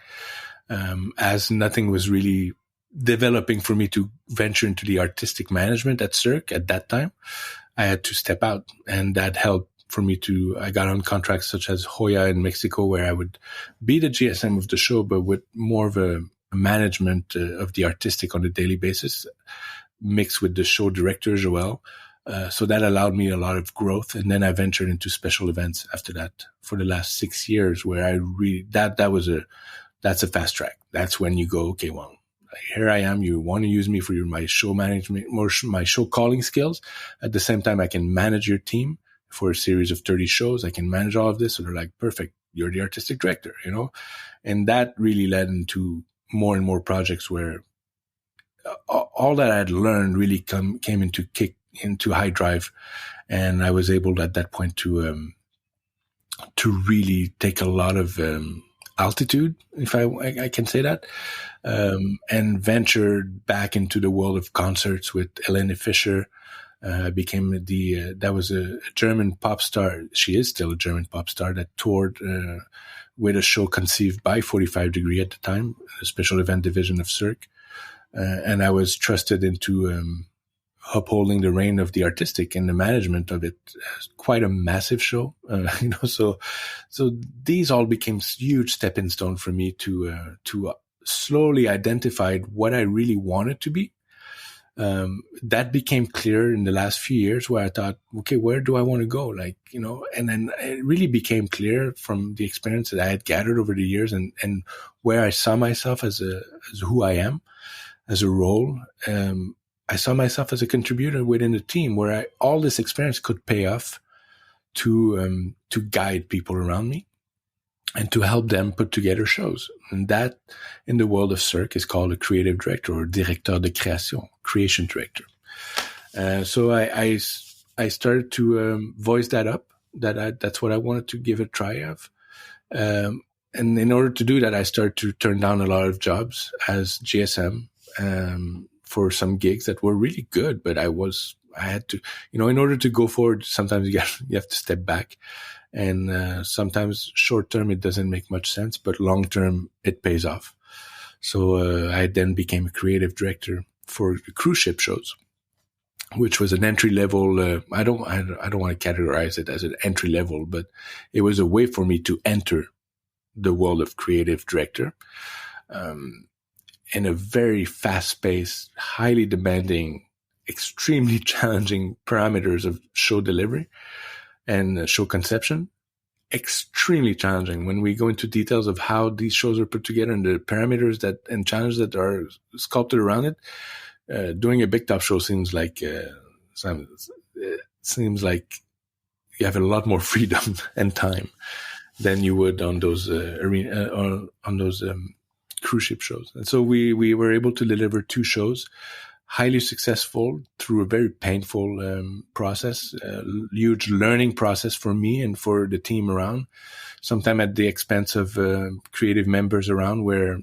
As nothing was really developing for me to venture into the artistic management at Cirque at that time, I had to step out. And that helped for me I got on contracts such as Hoya in Mexico, where I would be the GSM of the show, but with more of a management of the artistic on a daily basis, mixed with the show director, Joel. So that allowed me a lot of growth. And then I ventured into special events after that for the last 6 years, where I really, that's a fast track. That's when you go, okay, well, here I am. You want to use me for my show management, more my show calling skills. At the same time, I can manage your team for a series of 30 shows. I can manage all of this. So they're like, perfect. You're the artistic director, and that really led into more and more projects where all that I had learned really came into high drive. And I was able at that point to really take a lot of altitude, if I can say that, and ventured back into the world of concerts with Helene Fischer. Became that was a German pop star. She is still a German pop star that toured with a show conceived by 45 Degree at the time, a special event division of Cirque. And I was trusted into upholding the reign of the artistic and the management of it. Quite a massive show, so these all became huge stepping stone for me to slowly identify what I really wanted to be. That became clear in the last few years, where I thought, okay, where do I want to go? And then it really became clear from the experience that I had gathered over the years and where I saw myself as who I am, as a role. I saw myself as a contributor within the team, where all this experience could pay off to guide people around me and to help them put together shows. And that, in the world of Cirque, is called a creative director, or directeur de création, creation director. So I started to voice that up, that's what I wanted to give a try of. And in order to do that, I started to turn down a lot of jobs as GSM for some gigs that were really good, but I had to, in order to go forward, sometimes you have to step back. And sometimes short term, it doesn't make much sense, but long term, it pays off. So I then became a creative director for cruise ship shows, which was an entry level. I don't want to categorize it as an entry level, but it was a way for me to enter the world of creative director in a very fast paced, highly demanding, extremely challenging parameters of show delivery and show conception. Extremely challenging when we go into details of how these shows are put together and the parameters and challenges that are sculpted around it. Doing a big top show seems like you have a lot more freedom and time than you would on those cruise ship shows. And so we were able to deliver 2 shows, highly successful through a very painful process, huge learning process for me and for the team around, sometimes at the expense of creative members around, where,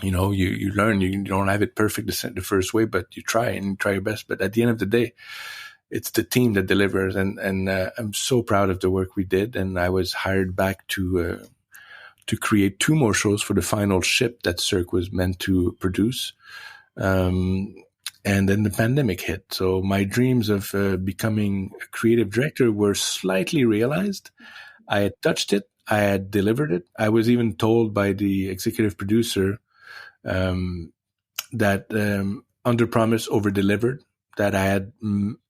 you learn, you don't have it perfect the first way, but you try your best. But at the end of the day, it's the team that delivers. And I'm so proud of the work we did. And I was hired back to create 2 more shows for the final ship that Cirque was meant to produce. And then the pandemic hit. So my dreams of becoming a creative director were slightly realized. I had touched it. I had delivered it. I was even told by the executive producer that under promise, over delivered, that I had,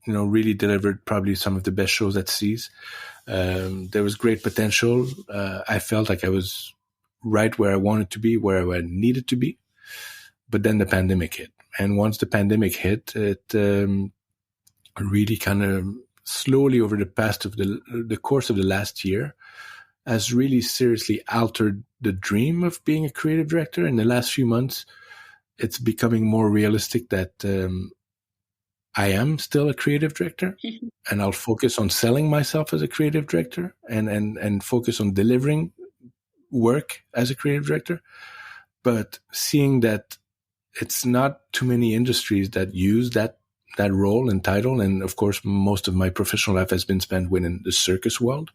really delivered probably some of the best shows at Seas. There was great potential. I felt like I was right where I wanted to be, where I needed to be. But then the pandemic hit. And once the pandemic hit, it really kind of slowly over the course of the last year has really seriously altered the dream of being a creative director. In the last few months, it's becoming more realistic that I am still a creative director, and I'll focus on selling myself as a creative director and focus on delivering work as a creative director. But seeing that it's not too many industries that use that role and title. And of course, most of my professional life has been spent within the circus world.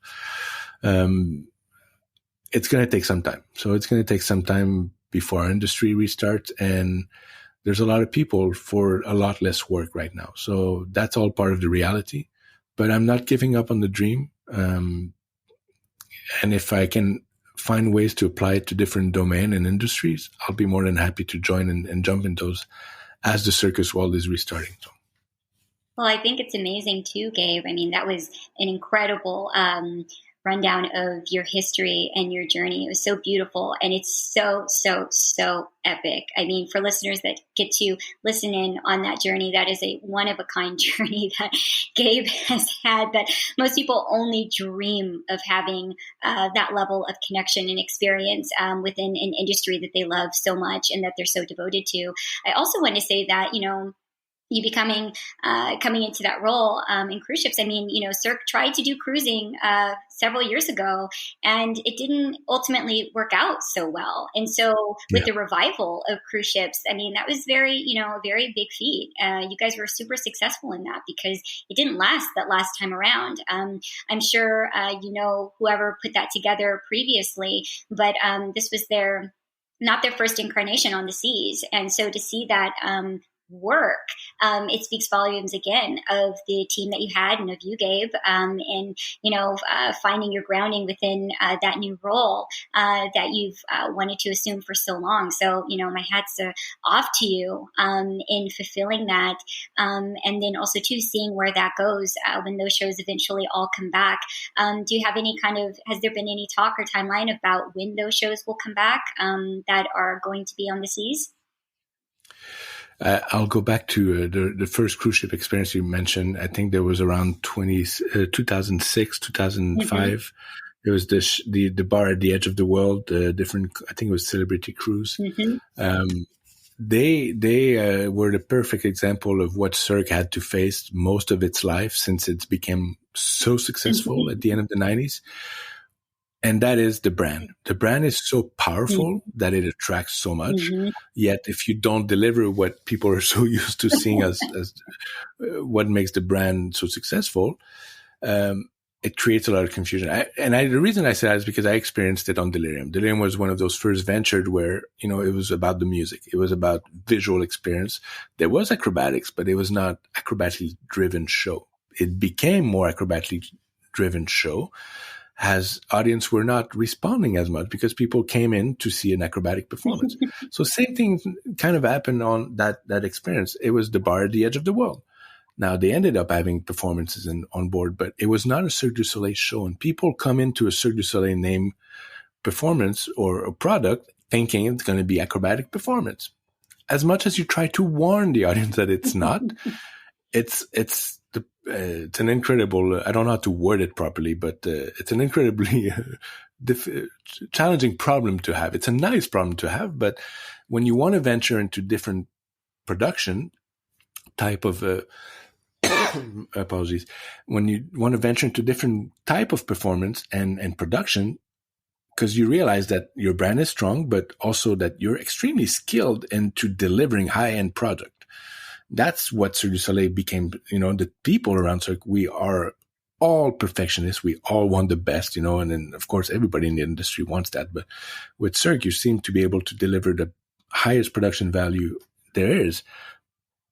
It's going to take some time. So it's going to take some time before our industry restarts. And there's a lot of people for a lot less work right now. So that's all part of the reality. But I'm not giving up on the dream. And if I can find ways to apply it to different domains and industries, I'll be more than happy to join and jump in those as the circus world is restarting. So. Well, I think it's amazing too, Gabe. I mean, that was an incredible rundown of your history and your journey. It was so beautiful, and it's so, so, so epic. I mean, for listeners that get to listen in on that journey, that is a one-of-a-kind journey that Gabe has had, that most people only dream of having that level of connection and experience within an industry that they love so much and that they're so devoted to. I also want to say that, you becoming coming into that role in cruise ships. I mean, Cirque tried to do cruising several years ago, and it didn't ultimately work out so well. And so with the revival of cruise ships, I mean, that was very big feat. You guys were super successful in that because it didn't last that last time around. I'm sure whoever put that together previously, but this was not their first incarnation on the seas. And so to see that work, it speaks volumes again of the team that you had and of you, Gabe, and finding your grounding within that new role that you've wanted to assume for so long. So my hats are off to you in fulfilling that, and then also too seeing where that goes when those shows eventually all come back. Do you have has there been any talk or timeline about when those shows will come back that are going to be on the seas? I'll go back to the first cruise ship experience you mentioned. I think there was around 2006, 2005. Mm-hmm. There was the bar at the edge of the world, different. I think it was Celebrity Cruise. Mm-hmm. They were the perfect example of what Cirque had to face most of its life since it became so successful mm-hmm. at the end of the 90s. And that is the brand. The brand is so powerful mm-hmm. that it attracts so much. Mm-hmm. Yet if you don't deliver what people are so used to seeing as what makes the brand so successful, it creates a lot of confusion. The reason I say that is because I experienced it on Delirium. Delirium was one of those first ventures where, it was about the music. It was about visual experience. There was acrobatics, but it was not acrobatically driven show. It became more acrobatically driven show as audience were not responding as much because people came in to see an acrobatic performance. So same thing kind of happened on that experience. It was the bar at the edge of the world. Now they ended up having performances on board, but it was not a Cirque du Soleil show. And people come into a Cirque du Soleil name performance or a product thinking it's going to be acrobatic performance. As much as you try to warn the audience that it's not, it's an incredible, I don't know how to word it properly, but it's an incredibly challenging problem to have. It's a nice problem to have, but when you want to venture into different production type of, apologies, when you want to venture into different type of performance and production, because you realize that your brand is strong, but also that you're extremely skilled into delivering high-end product. That's what Cirque du Soleil became, the people around Cirque, we are all perfectionists. We all want the best, and then of course everybody in the industry wants that. But with Cirque, you seem to be able to deliver the highest production value there is.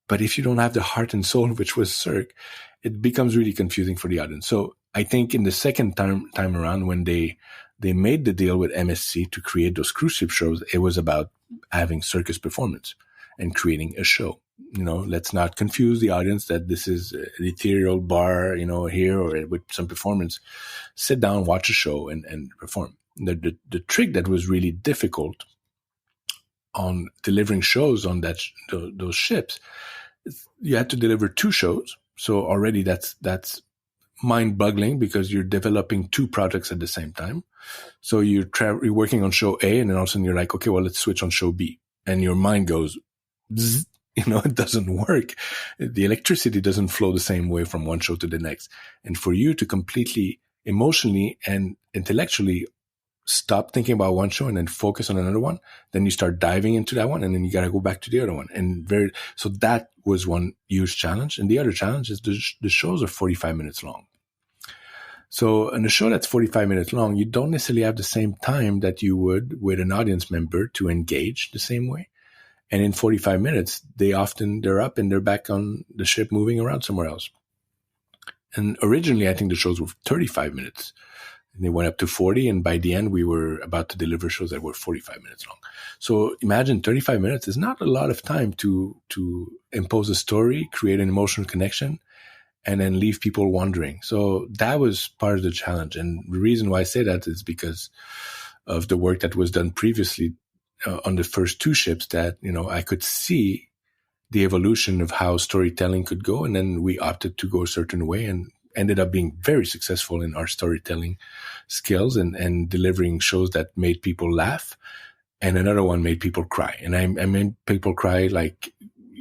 But if you don't have the heart and soul, which was Cirque, it becomes really confusing for the audience. So I think in the second time around, when they made the deal with MSC to create those cruise ship shows, it was about having circus performance and creating a show. Let's not confuse the audience that this is an ethereal bar, here or with some performance. Sit down, watch a show and perform. The trick that was really difficult on delivering shows on those ships, you had to deliver 2 shows. So already that's mind-boggling because you're developing 2 projects at the same time. So you're working on show A and then all of a sudden you're like, okay, well, let's switch on show B. And your mind goes, bzz, it doesn't work. The electricity doesn't flow the same way from one show to the next. And for you to completely emotionally and intellectually stop thinking about one show and then focus on another one, then you start diving into that one and then you got to go back to the other one. So that was one huge challenge. And the other challenge is the shows are 45 minutes long. So in a show that's 45 minutes long, you don't necessarily have the same time that you would with an audience member to engage the same way. And in 45 minutes, they're up and they're back on the ship moving around somewhere else. And originally, I think the shows were 35 minutes. And they went up to 40. And by the end, we were about to deliver shows that were 45 minutes long. So imagine 35 minutes is not a lot of time to impose a story, create an emotional connection, and then leave people wondering. So that was part of the challenge. And the reason why I say that is because of the work that was done previously on the first 2 ships that, I could see the evolution of how storytelling could go. And then we opted to go a certain way and ended up being very successful in our storytelling skills and delivering shows that made people laugh. And another one made people cry. And I made people cry like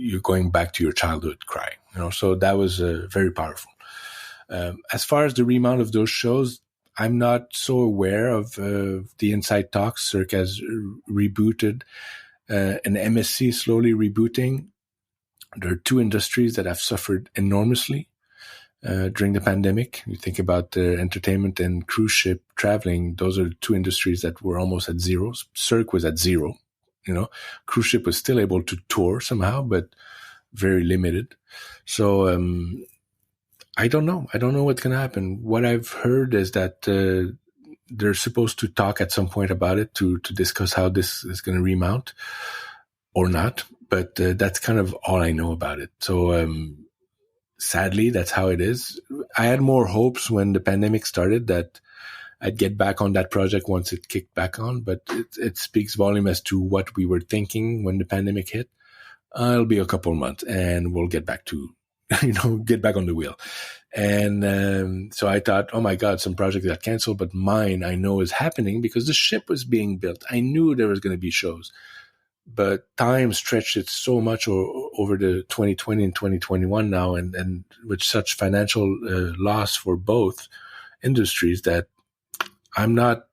you're going back to your childhood crying, so that was very powerful. As far as the remount of those shows, I'm not so aware of the inside talks. Cirque has rebooted, and MSC slowly rebooting. There are two industries that have suffered enormously during the pandemic. You think about entertainment and cruise ship traveling. Those are two industries that were almost at zero. Cirque was at zero. Cruise ship was still able to tour somehow, but very limited. So I don't know. I don't know what's going to happen. What I've heard is that they're supposed to talk at some point about it to discuss how this is going to remount or not. But that's kind of all I know about it. So sadly, that's how it is. I had more hopes when the pandemic started that I'd get back on that project once it kicked back on. But it speaks volume as to what we were thinking when the pandemic hit. It'll be a couple of months and we'll get back to get back on the wheel. And so I thought, oh my God, some project got canceled, but mine I know is happening because the ship was being built. I knew there was going to be shows, but time stretched it so much over the 2020 and 2021 now, and with such financial loss for both industries that I'm not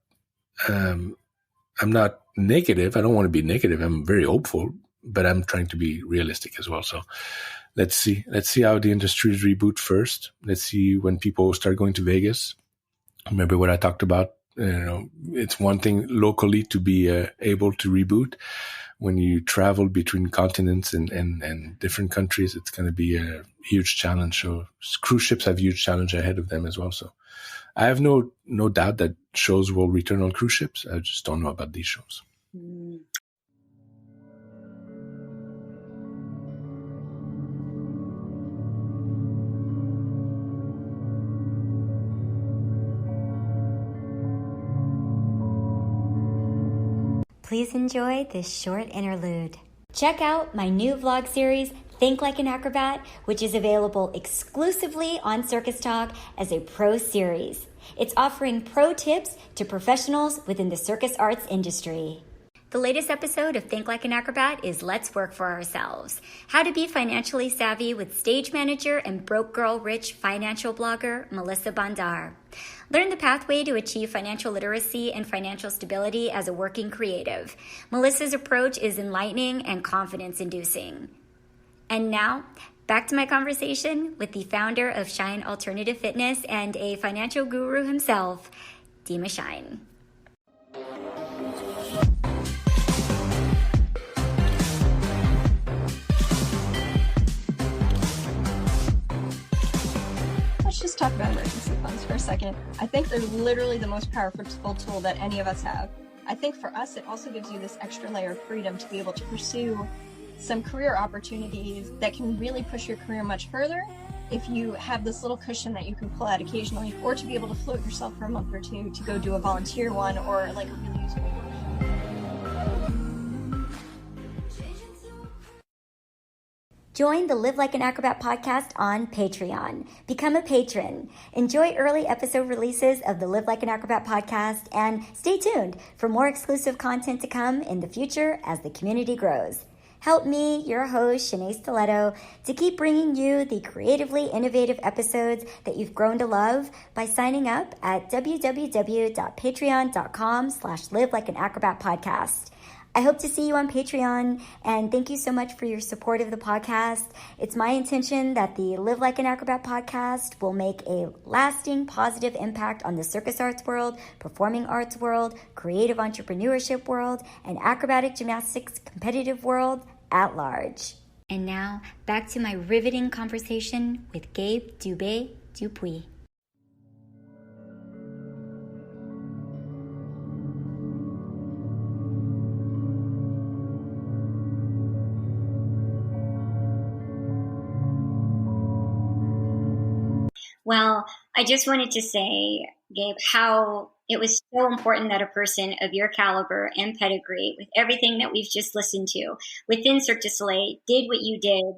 negative. I don't want to be negative. I'm very hopeful, but I'm trying to be realistic as well. So let's see how the industries reboot first. Let's see when people start going to Vegas. Remember what I talked about? It's one thing locally to be able to reboot. When you travel between continents and different countries, it's going to be a huge challenge. So cruise ships have huge challenge ahead of them as well. So I have no doubt that shows will return on cruise ships. I just don't know about these shows. Please enjoy this short interlude. Check out my new vlog series, Think Like an Acrobat, which is available exclusively on Circus Talk as a pro series. It's offering pro tips to professionals within the circus arts industry. The latest episode of Think Like an Acrobat is Let's Work for Ourselves. How to be financially savvy with stage manager and broke girl rich financial blogger Melissa Bandar. Learn the pathway to achieve financial literacy and financial stability as a working creative. Melissa's approach is enlightening and confidence-inducing. And now, back to my conversation with the founder of Shine Alternative Fitness and a financial guru himself, Dima Shine. Let's just talk about emergency funds for a second. I think they're literally the most powerful tool that any of us have. I think for us, it also gives you this extra layer of freedom to be able to pursue some career opportunities that can really push your career much further if you have this little cushion that you can pull out occasionally, or to be able to float yourself for a month or two to go do a volunteer one or like a really useful workshop. Join the Live Like an Acrobat podcast on Patreon. Become a patron. Enjoy early episode releases of the Live Like an Acrobat podcast, and stay tuned for more exclusive content to come in the future as the community grows. Help me, your host, Shenea Stiletto, to keep bringing you the creatively innovative episodes that you've grown to love by signing up at www.patreon.com/Live Like an Acrobat podcast. I hope to see you on Patreon, and thank you so much for your support of the podcast. It's my intention that the Live Like an Acrobat podcast will make a lasting positive impact on the circus arts world, performing arts world, creative entrepreneurship world, and acrobatic gymnastics competitive world at large. And now, back to my riveting conversation with Gabe Dubé-Dupuis. Well, I just wanted to say, Gabe, how it was so important that a person of your caliber and pedigree, with everything that we've just listened to within Cirque du Soleil, did what you did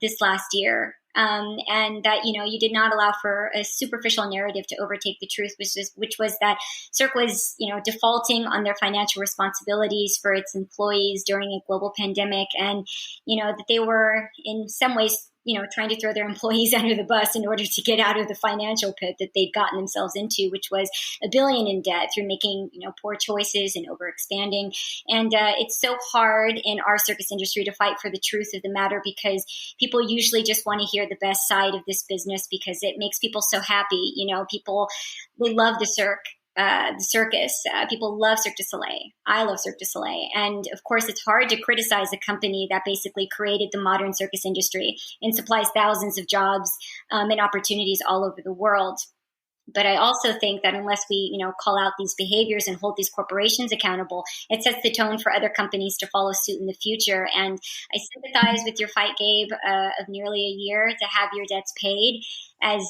this last year. and that, you did not allow for a superficial narrative to overtake the truth, which was that Cirque was, defaulting on their financial responsibilities for its employees during a global pandemic, and, that they were in some ways trying to throw their employees under the bus in order to get out of the financial pit that they'd gotten themselves into, which was $1 billion in debt through making, poor choices and overexpanding. And it's so hard in our circus industry to fight for the truth of the matter, because people usually just want to hear the best side of this business because it makes people so happy. People, they love the circus. People love Cirque du Soleil. I love Cirque du Soleil. And of course, it's hard to criticize a company that basically created the modern circus industry and supplies thousands of jobs and opportunities all over the world. But I also think that unless we, call out these behaviors and hold these corporations accountable, it sets the tone for other companies to follow suit in the future. And I sympathize with your fight, Gabe, of nearly a year to have your debts paid. As,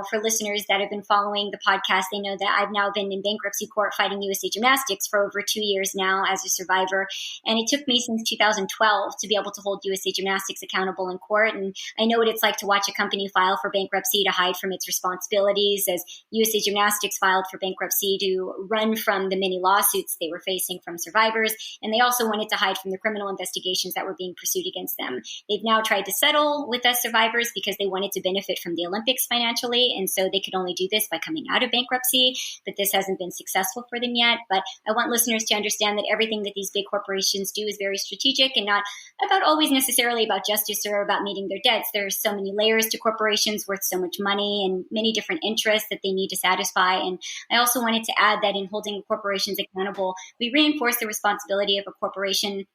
for listeners that have been following the podcast, they know that I've now been in bankruptcy court fighting USA Gymnastics for over 2 years now as a survivor. And it took me since 2012 to be able to hold USA Gymnastics accountable in court. And I know what it's like to watch a company file for bankruptcy to hide from its responsibilities, as USA Gymnastics filed for bankruptcy to run from the many lawsuits they were facing from survivors. And they also wanted to hide from the criminal investigations that were being pursued against them. They've now tried to settle with us survivors because they wanted to benefit from the Olympics financially, and so they could only do this by coming out of bankruptcy, but this hasn't been successful for them yet. But I want listeners to understand that everything that these big corporations do is very strategic and not about always necessarily about justice or about meeting their debts. There's so many layers to corporations worth so much money and many different interests that they need to satisfy. And I also wanted to add that in holding corporations accountable, we reinforce the responsibility of a corporation,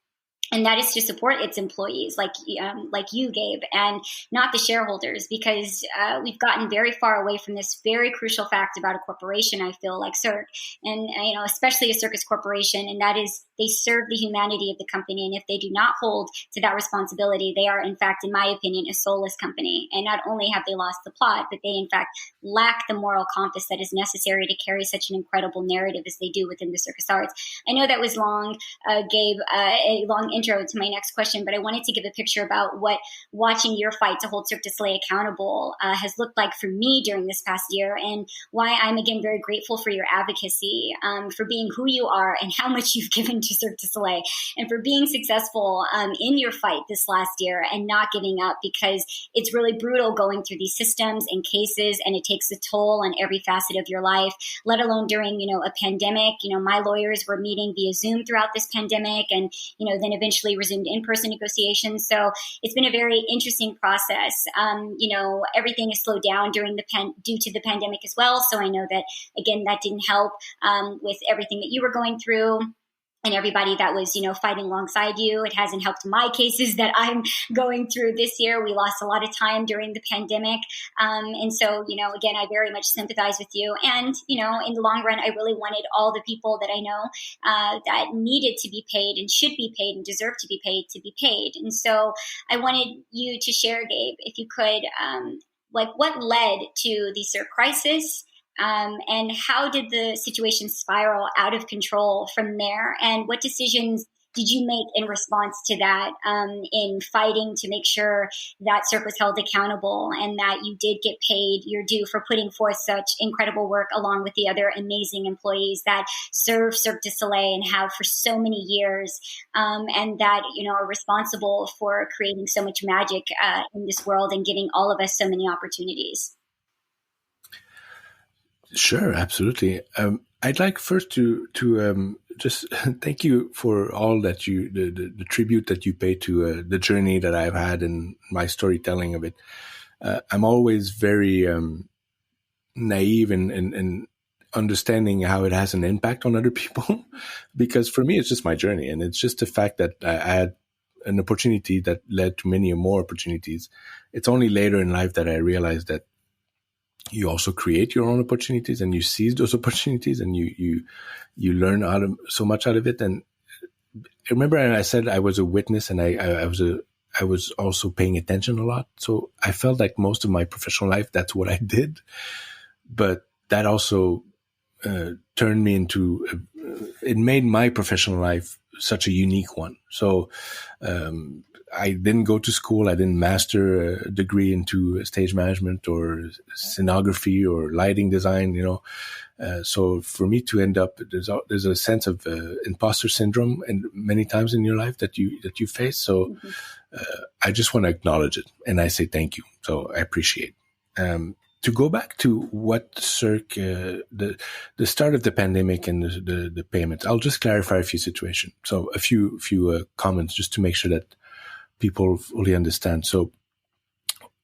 and that is to support its employees, like you, Gabe, and not the shareholders, because we've gotten very far away from this very crucial fact about a corporation, I feel, like Cirque, and especially a circus corporation, and that is they serve the humanity of the company. And if they do not hold to that responsibility, they are, in fact, in my opinion, a soulless company. And not only have they lost the plot, but they, in fact, lack the moral compass that is necessary to carry such an incredible narrative as they do within the circus arts. I know that was long, Gabe, a long intro to my next question, but I wanted to give a picture about what watching your fight to hold Cirque du Soleil accountable has looked like for me during this past year, and why I'm again very grateful for your advocacy, for being who you are and how much you've given to Cirque du Soleil, and for being successful in your fight this last year and not giving up, because it's really brutal going through these systems and cases, and it takes a toll on every facet of your life, let alone during, a pandemic. My lawyers were meeting via Zoom throughout this pandemic, and, then eventually resumed in-person negotiations. So it's been a very interesting process. Everything is slowed down during due to the pandemic as well. So I know that, again, that didn't help with everything that you were going through. And everybody that was, fighting alongside you. It hasn't helped my cases that I'm going through this year. We lost a lot of time during the pandemic. And so, again, I very much sympathize with you. And, in the long run, I really wanted all the people that I know that needed to be paid and should be paid and deserve to be paid. And so I wanted you to share, Gabe, if you could, what led to the Cirque crisis? And how did the situation spiral out of control from there? And what decisions did you make in response to that, in fighting to make sure that Cirque was held accountable and that you did get paid your due for putting forth such incredible work along with the other amazing employees that serve Cirque du Soleil and have for so many years, and that, are responsible for creating so much magic in this world and giving all of us so many opportunities? Sure, absolutely. I'd like first to just thank you for all that the tribute that you pay to the journey that I've had and my storytelling of it. I'm always very naive in understanding how it has an impact on other people, because for me, it's just my journey. And it's just the fact that I had an opportunity that led to many more opportunities. It's only later in life that I realized that you also create your own opportunities and you seize those opportunities and you learn so much out of it. And I remember I said I was a witness and I was also paying attention a lot. So I felt like most of my professional life, that's what I did. But that also turned me into, it made my professional life such a unique one. So I didn't go to school. I didn't master a degree into stage management or scenography or lighting design, so for me to end up, there's a sense of imposter syndrome, and many times in your life that you face. So I just want to acknowledge it, and I say thank you. So I appreciate. To go back to what Cirque, the start of the pandemic and the payments, I'll just clarify a few situations. So a few comments just to make sure that people fully understand. So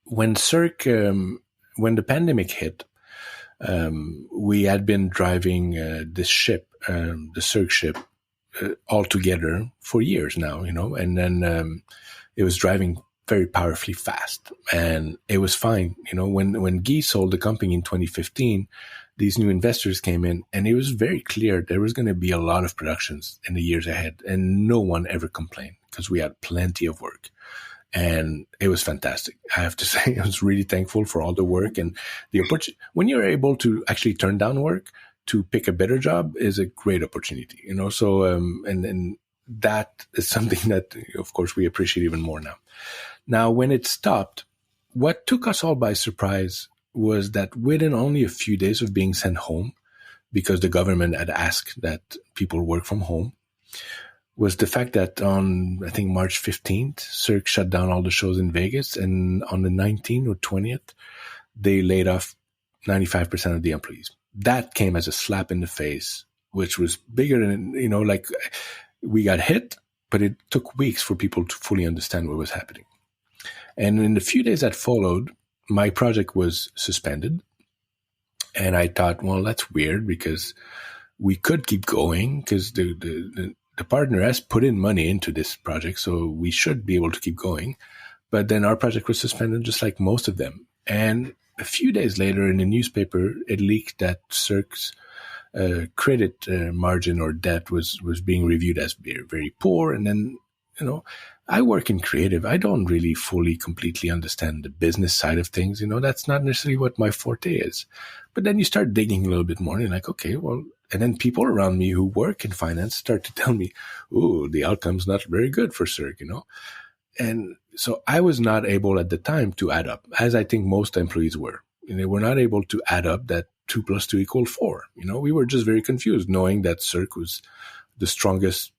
when Cirque, when the pandemic hit, we had been driving this ship, the Cirque ship, all together for years now, and then it was driving very powerfully fast, and it was fine. When Guy sold the company in 2015, these new investors came in, and it was very clear there was going to be a lot of productions in the years ahead, and no one ever complained because we had plenty of work. And it was fantastic. I have to say, I was really thankful for all the work and the opportunity. When you're able to actually turn down work to pick a better job is a great opportunity, So, and that is something that, of course, we appreciate even more now. Now, when it stopped, what took us all by surprise was that within only a few days of being sent home, because the government had asked that people work from home, was the fact that on, I think, March 15th, Cirque shut down all the shows in Vegas. And on the 19th or 20th, they laid off 95% of the employees. That came as a slap in the face, which was bigger than, we got hit, but it took weeks for people to fully understand what was happening. And in the few days that followed, my project was suspended. And I thought, well, that's weird because we could keep going because the partner has put in money into this project, so we should be able to keep going. But then our project was suspended just like most of them. And a few days later in the newspaper, it leaked that Cirque's credit margin or debt was being reviewed as very, very poor. And then, I work in creative. I don't really fully, completely understand the business side of things. That's not necessarily what my forte is. But then you start digging a little bit more and you're like, okay, well, and then people around me who work in finance start to tell me, ooh, the outcome's not very good for Cirque, And so I was not able at the time to add up, as I think most employees were. They were not able to add up that 2 + 2 = 4. We were just very confused, knowing that Cirque was the strongest,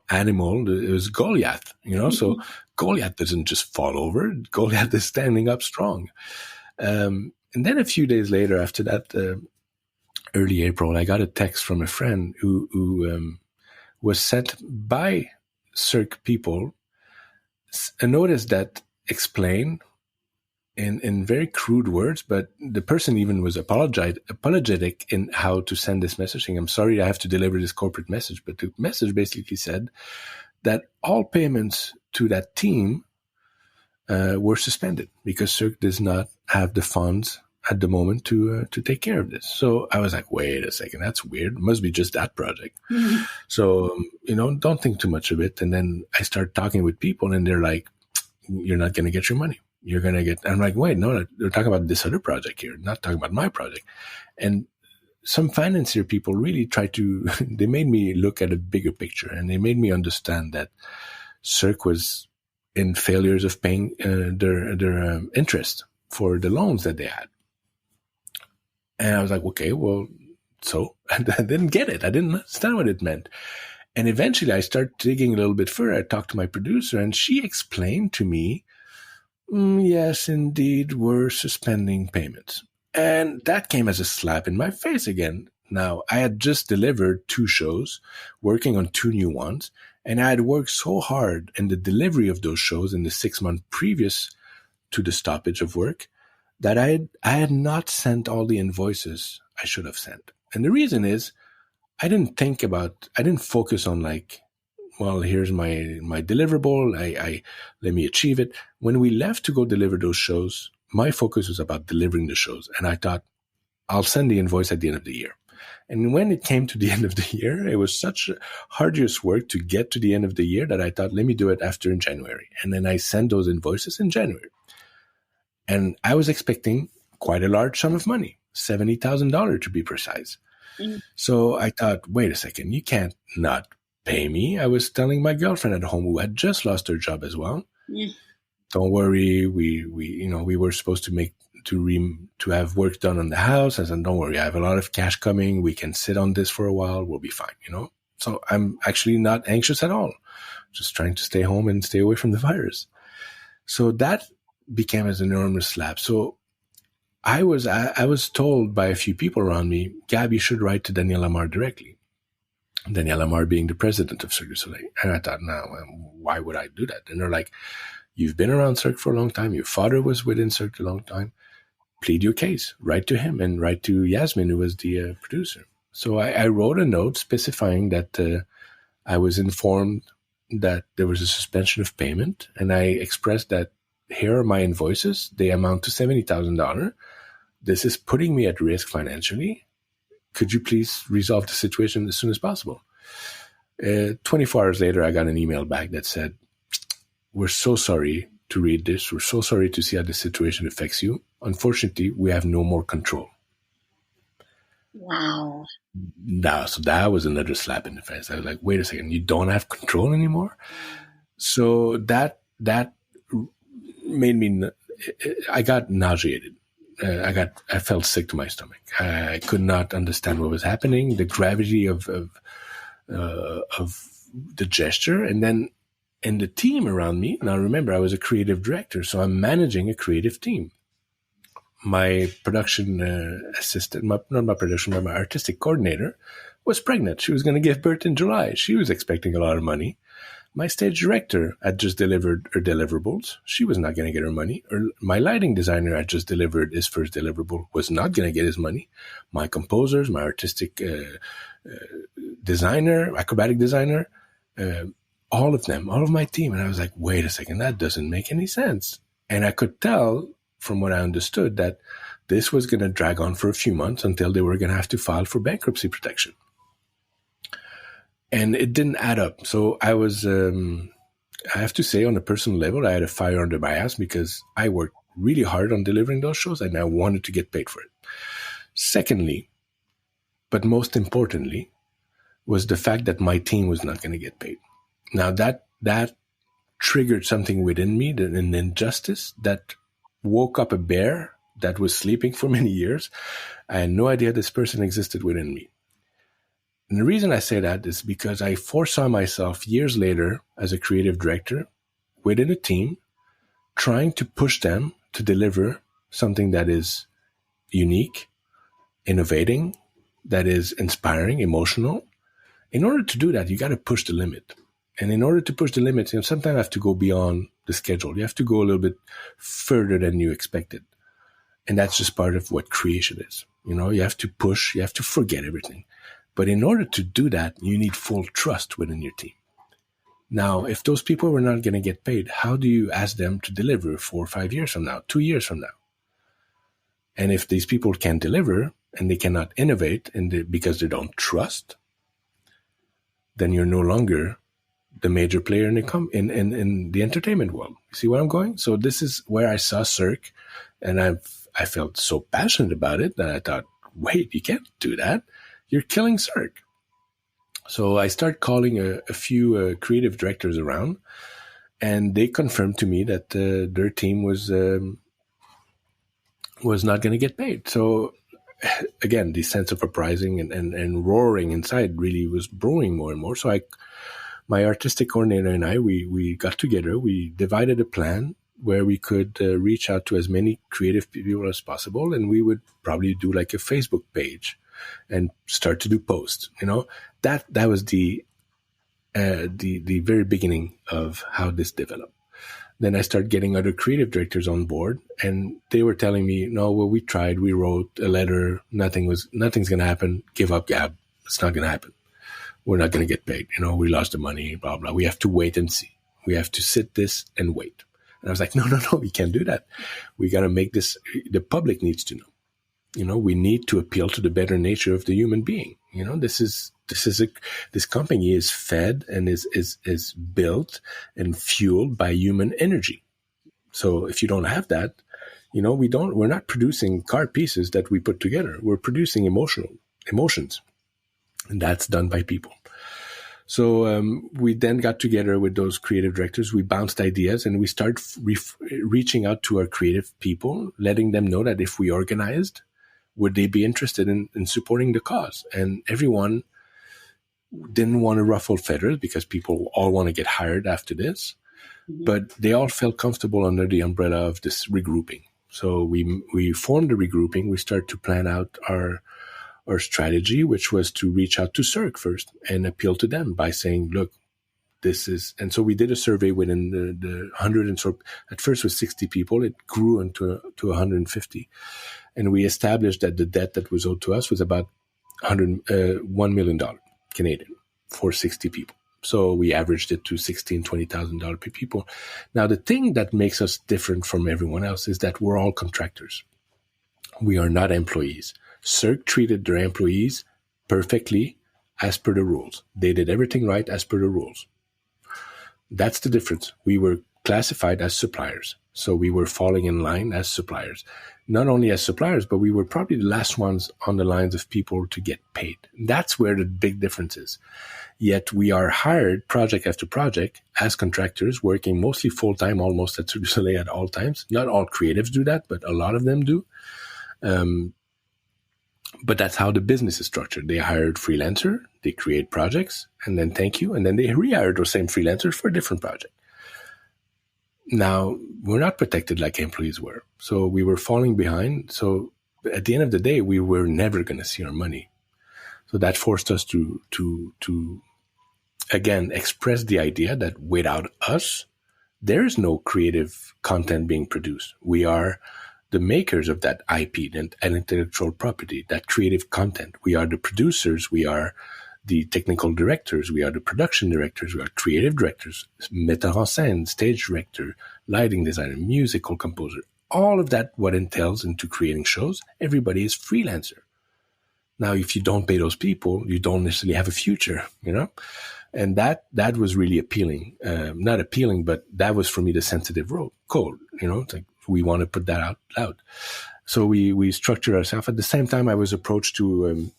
animal. It was Goliath, so Goliath doesn't just fall over. Goliath is standing up strong. And then a few days later, after that, early April, I got a text from a friend who was sent by Cirque people a notice that explained in very crude words, but the person even was apologetic in how to send this message, saying, I'm sorry I have to deliver this corporate message. But the message basically said that all payments to that team were suspended because Cirque does not have the funds at the moment to take care of this. So I was like, wait a second, that's weird. It must be just that project. Mm-hmm. So, don't think too much of it. And then I start talking with people and they're like, you're not going to get your money. You're going to get, I'm like, wait, no, they're talking about this other project here, not talking about my project. And some financier people really tried to, they made me look at a bigger picture, and they made me understand that Cirque was in failures of paying their interest for the loans that they had. And I was like, okay, well, so I didn't get it. I didn't understand what it meant. And eventually I started digging a little bit further. I talked to my producer and she explained to me, yes, indeed, we're suspending payments. And that came as a slap in my face again. Now, I had just delivered 2 shows, working on 2 new ones, and I had worked so hard in the delivery of those shows in the 6 months previous to the stoppage of work that I had not sent all the invoices I should have sent. And the reason is I didn't focus on like, well, here's my deliverable. Let me achieve it. When we left to go deliver those shows, my focus was about delivering the shows. And I thought, I'll send the invoice at the end of the year. And when it came to the end of the year, it was such arduous work to get to the end of the year that I thought, let me do it after in January. And then I sent those invoices in January. And I was expecting quite a large sum of money, $70,000 to be precise. Mm. So I thought, wait a second, you can't not pay me. I was telling my girlfriend at home, who had just lost her job as well, don't worry, we were supposed to have work done on the house. I said, don't worry, I have a lot of cash coming. We can sit on this for a while. We'll be fine, So I'm actually not anxious at all. Just trying to stay home and stay away from the virus. So that became an enormous slap. So I was told by a few people around me, Gab, you should write to Daniel Lamar directly. Daniel Lamar being the president of Cirque du Soleil. And I thought, no, why would I do that? And they're like, you've been around Cirque for a long time. Your father was within Cirque a long time. Plead your case. Write to him and write to Yasmin, who was the producer. So I wrote a note specifying that I was informed that there was a suspension of payment. And I expressed that here are my invoices. They amount to $70,000. This is putting me at risk financially. Could you please resolve the situation as soon as possible? 24 hours later, I got an email back that said, we're so sorry to read this. We're so sorry to see how the situation affects you. Unfortunately, we have no more control. Wow. So that was another slap in the face. I was like, wait a second, you don't have control anymore? So that made me, I got nauseated. I felt sick to my stomach. I could not understand what was happening, the gravity of the gesture. And then in the team around me, now remember, I was a creative director, so I'm managing a creative team. My production assistant, not my production, but my artistic coordinator was pregnant. She was going to give birth in July. She was expecting a lot of money. My stage director had just delivered her deliverables. She was not going to get her money. My lighting designer had just delivered his first deliverable, was not going to get his money. My composers, my artistic designer, acrobatic designer, all of them, all of my team. And I was like, wait a second, that doesn't make any sense. And I could tell from what I understood that this was going to drag on for a few months until they were going to have to file for bankruptcy protection. And it didn't add up. So I was, I have to say, on a personal level, I had a fire under my ass because I worked really hard on delivering those shows and I wanted to get paid for it. Secondly, but most importantly, was the fact that my team was not going to get paid. Now that triggered something within me, an injustice that woke up a bear that was sleeping for many years. I had no idea this person existed within me. And the reason I say that is because I foresaw myself years later as a creative director within a team, trying to push them to deliver something that is unique, innovating, that is inspiring, emotional. In order to do that, you got to push the limit. And in order to push the limits, sometimes you have to go beyond the schedule. You have to go a little bit further than you expected. And that's just part of what creation is. You have to push, you have to forget everything. But in order to do that, you need full trust within your team. Now, if those people were not going to get paid, how do you ask them to deliver 4 or 5 years from now, 2 years from now? And if these people can't deliver and they cannot innovate because they don't trust, then you're no longer the major player in the entertainment world. You see where I'm going? So this is where I saw Cirque, and I felt so passionate about it that I thought, wait, you can't do that. You're killing Cirque. So I started calling a few creative directors around, and they confirmed to me that their team was not going to get paid. So again, the sense of uprising and roaring inside really was brewing more and more. So my artistic coordinator and I, we got together. We divided a plan where we could reach out to as many creative people as possible, and we would probably do like a Facebook page and start to do posts. That was the very beginning of how this developed. Then I started getting other creative directors on board, and they were telling me, no, well, we tried, we wrote a letter, nothing's going to happen. Give up, Gab. It's not going to happen. We're not going to get paid. We lost the money, blah, blah. We have to wait and see. We have to sit this and wait. And I was like, no, we can't do that. We got to make this, the public needs to know. We need to appeal to the better nature of the human being. This company is fed and is built and fueled by human energy. So if you don't have that, we're not producing car pieces that we put together. We're producing emotions, and that's done by people. So we then got together with those creative directors. We bounced ideas and we started reaching out to our creative people, letting them know that if we organized, would they be interested in supporting the cause? And everyone didn't want to ruffle feathers because people all want to get hired after this. But they all felt comfortable under the umbrella of this regrouping. So we formed a regrouping. We started to plan out our strategy, which was to reach out to Cirque first and appeal to them by saying, look, this is, and so we did a survey within the 100, and so at first was 60 people. It grew into 150. And we established that the debt that was owed to us was about $1 million Canadian for 60 people. So we averaged it to $16,000, $20,000 per people. Now, the thing that makes us different from everyone else is that we're all contractors. We are not employees. Cirque treated their employees perfectly as per the rules. They did everything right as per the rules. That's the difference. We were classified as suppliers. So we were falling in line as suppliers. Not only as suppliers, but we were probably the last ones on the lines of people to get paid. That's where the big difference is. Yet we are hired project after project as contractors, working mostly full-time, almost at Cirque du Soleil at all times. Not all creatives do that, but a lot of them do. But that's how the business is structured. They hired freelancer, they create projects, and then thank you. And then they rehire those same freelancers for a different project. Now, we're not protected like employees were. So we were falling behind. So at the end of the day, we were never going to see our money. So that forced us to again, express the idea that without us, there is no creative content being produced. We are the makers of that IP and intellectual property, that creative content. We are the producers. We are the technical directors. We are the production directors. We are creative directors, metteur en scène, stage director, lighting designer, musical composer. All of that, what entails into creating shows, everybody is freelancer. Now, if you don't pay those people, you don't necessarily have a future, you know? And that was really appealing. Not appealing, but that was for me the sensitive code, you know? It's like, we want to put that out loud. So we structured ourselves. At the same time, I was approached to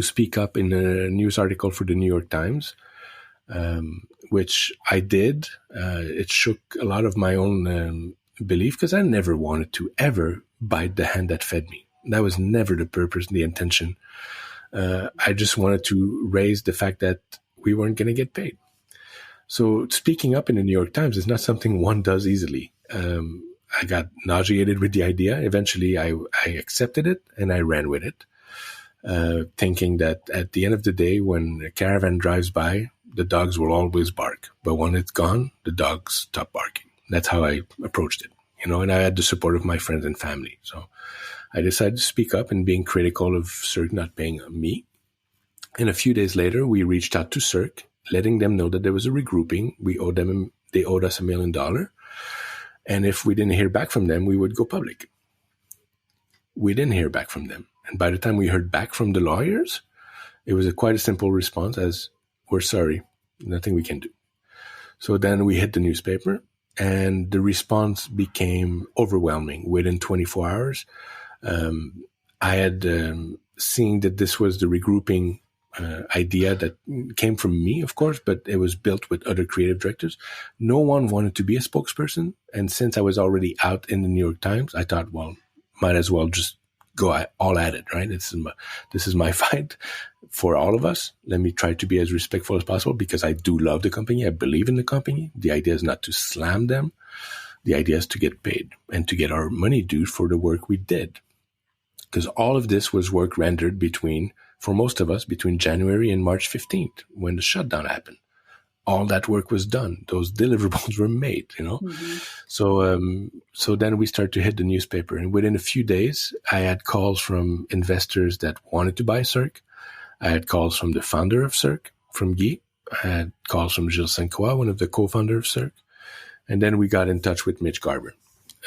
speak up in a news article for the New York Times, which I did. It shook a lot of my own belief because I never wanted to ever bite the hand that fed me. That was never the purpose, the intention. I just wanted to raise the fact that we weren't going to get paid. So speaking up in the New York Times is not something one does easily. I got nauseated with the idea. Eventually, I accepted it and I ran with it, thinking that at the end of the day, when a caravan drives by, the dogs will always bark. But when it's gone, the dogs stop barking. That's how I approached it, you know, and I had the support of my friends and family. So I decided to speak up and being critical of Cirque not paying me. And a few days later, we reached out to Cirque, letting them know that there was a regrouping. They owed us $1 million. And if we didn't hear back from them, we would go public. We didn't hear back from them. And by the time we heard back from the lawyers, it was quite a simple response as, we're sorry, nothing we can do. So then we hit the newspaper and the response became overwhelming. Within 24 hours, I had seen that this was the regrouping idea that came from me, of course, but it was built with other creative directors. No one wanted to be a spokesperson. And since I was already out in the New York Times, I thought, well, might as well just go all at it, right? This is my fight for all of us. Let me try to be as respectful as possible because I do love the company. I believe in the company. The idea is not to slam them. The idea is to get paid and to get our money due for the work we did. Because all of this was work rendered for most of us, between January and March 15th, when the shutdown happened. All that work was done. Those deliverables were made, you know? Mm-hmm. So then we started to hit the newspaper. And within a few days, I had calls from investors that wanted to buy Cirque. I had calls from the founder of Cirque, from Guy. I had calls from Gilles Saint-Croix, one of the co-founders of Cirque. And then we got in touch with Mitch Garber,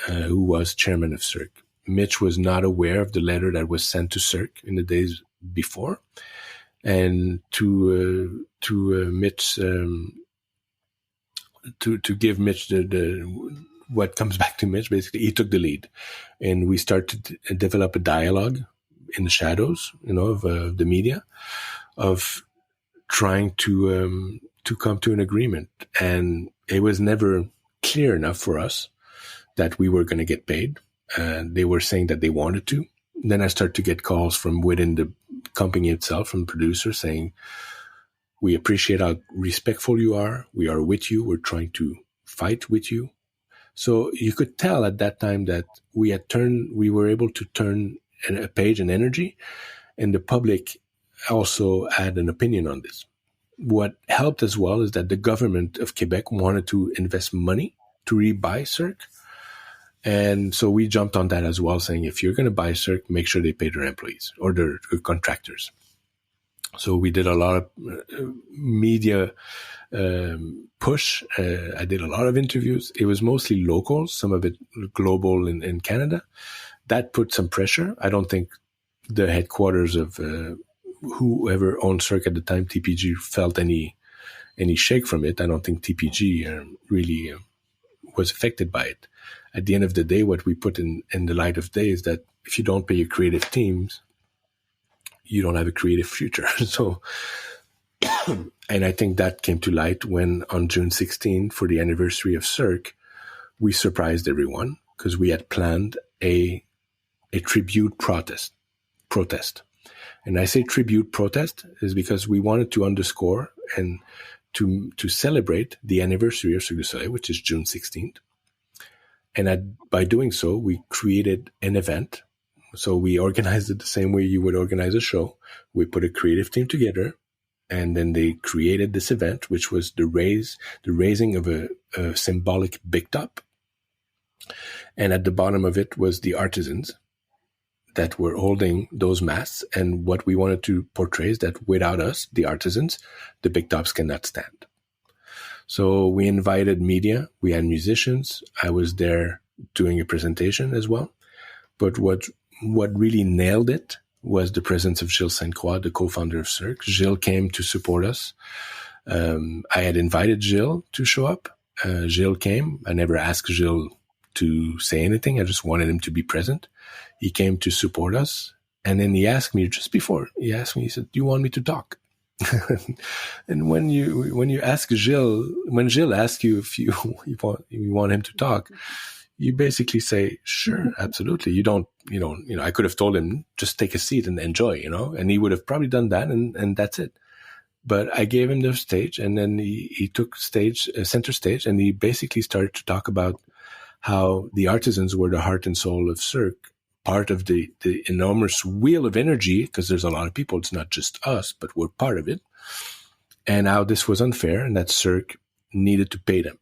who was chairman of Cirque. Mitch was not aware of the letter that was sent to Cirque in the days before, and to Mitch to give Mitch the what comes back to Mitch. Basically, he took the lead, and we started to develop a dialogue in the shadows, you know, of the media, of trying to come to an agreement. And it was never clear enough for us that we were going to get paid. They were saying that they wanted to. Then I started to get calls from within the company itself, from producers saying, we appreciate how respectful you are. We are with you. We're trying to fight with you. So you could tell at that time that we were able to turn a page and energy, and the public also had an opinion on this. What helped as well is that the government of Quebec wanted to invest money to rebuy Cirque. And so we jumped on that as well, saying, if you're going to buy Cirque, make sure they pay their employees or their contractors. So we did a lot of media push. I did a lot of interviews. It was mostly local, some of it global in Canada. That put some pressure. I don't think the headquarters of whoever owned Cirque at the time, TPG, felt any shake from it. I don't think TPG really was affected by it. At the end of the day, what we put in the light of day is that if you don't pay your creative teams, you don't have a creative future. So, and I think that came to light when on June 16, for the anniversary of Cirque, we surprised everyone because we had planned a tribute protest. And I say tribute protest is because we wanted to underscore and to celebrate the anniversary of Cirque du Soleil, which is June 16th. And by doing so, we created an event. So we organized it the same way you would organize a show. We put a creative team together, and then they created this event, which was the raising of a symbolic big top. And at the bottom of it was the artisans that were holding those masts. And what we wanted to portray is that without us, the artisans, the big tops cannot stand. So we invited media. We had musicians. I was there doing a presentation as well. But what really nailed it was the presence of Gilles St. Croix, the co-founder of Cirque. Gilles came to support us. I had invited Gilles to show up. Gilles came. I never asked Gilles to say anything. I just wanted him to be present. He came to support us. And then he asked me just before, he said, do you want me to talk? And when you ask Gilles, when Gilles asks you if you want him to talk, you basically say, sure, absolutely. You don't, I could have told him, just take a seat and enjoy, and he would have probably done that and that's it. But I gave him the stage, and then he took center stage, and he basically started to talk about how the artisans were the heart and soul of Cirque, part of the enormous wheel of energy, because there's a lot of people, it's not just us, but we're part of it, and how this was unfair and that Cirque needed to pay them.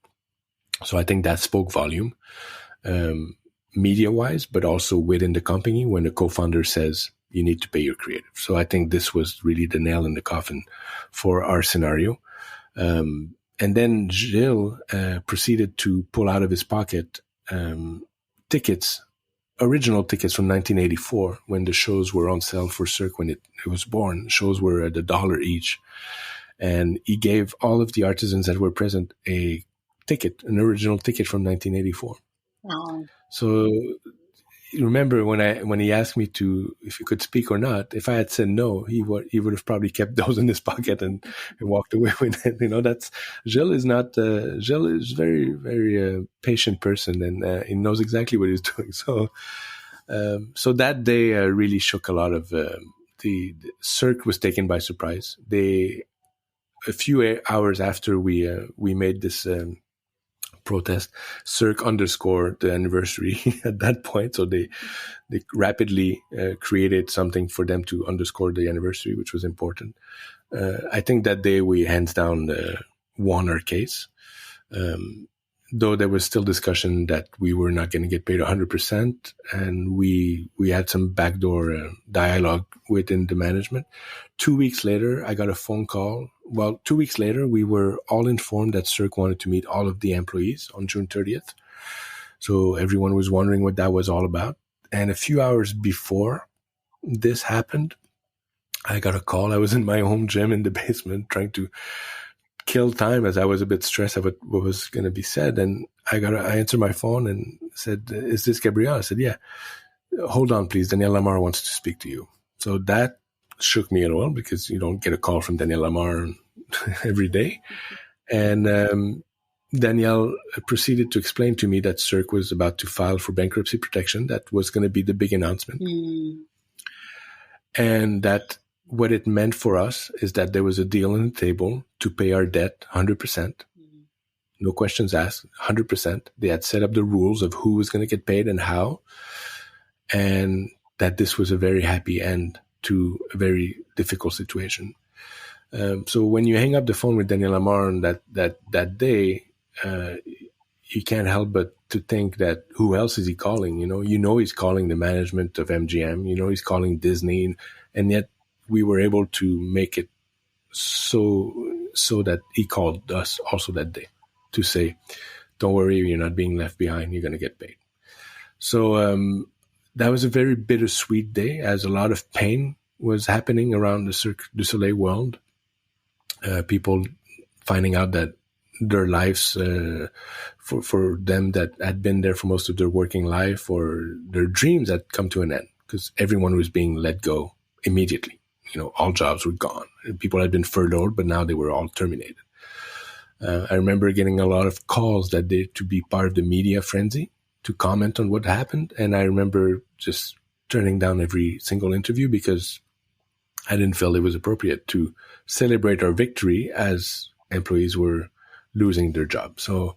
So I think that spoke volume, media-wise, but also within the company when the co-founder says, you need to pay your creative. So I think this was really the nail in the coffin for our scenario. And then Gilles proceeded to pull out of his pocket original tickets from 1984, when the shows were on sale for Cirque when it was born. Shows were at $1 each. And he gave all of the artisans that were present an original ticket from 1984. Wow. So remember when he asked me if he could speak or not, if I had said no, he would have probably kept those in his pocket and walked away with it. That's Gilles is not Gilles is very, very patient person, and he knows exactly what he's doing. So that day really shook a lot of the Cirque was taken by surprise. A few hours after we made this protest, Cirque underscored the anniversary at that point. So they rapidly created something for them to underscore the anniversary, which was important. I think that day we hands down won our case. Though there was still discussion that we were not going to get paid 100%. And we had some backdoor dialogue within the management. 2 weeks later, I got a phone call. Well, 2 weeks later, we were all informed that Cirque wanted to meet all of the employees on June 30th. So everyone was wondering what that was all about. And a few hours before this happened, I got a call. I was in my home gym in the basement trying to kill time as I was a bit stressed about what was going to be said. And I answered my phone and said, is this Gabriel? I said, yeah. Hold on, please. Daniel Lamar wants to speak to you. So that shook me a little because you don't get a call from Danielle Lamar every day. And Danielle proceeded to explain to me that Cirque was about to file for bankruptcy protection. That was going to be the big announcement. And that what it meant for us is that there was a deal on the table to pay our debt 100%. No questions asked, 100%. They had set up the rules of who was going to get paid and how. And that this was a very happy end to a very difficult situation. So when you hang up the phone with Danielle Lamar on that day, you can't help but to think that who else is he calling? You know he's calling the management of MGM. He's calling Disney, and yet we were able to make it so that he called us also that day to say, "Don't worry, you're not being left behind. You're going to get paid." So that was a very bittersweet day, as a lot of pain was happening around the Cirque du Soleil world. People finding out that their lives, for them that had been there for most of their working life, or their dreams had come to an end because everyone was being let go immediately. All jobs were gone. People had been furloughed, but now they were all terminated. I remember getting a lot of calls that day to be part of the media frenzy, to comment on what happened. And I remember just turning down every single interview because I didn't feel it was appropriate to celebrate our victory as employees were losing their job. So,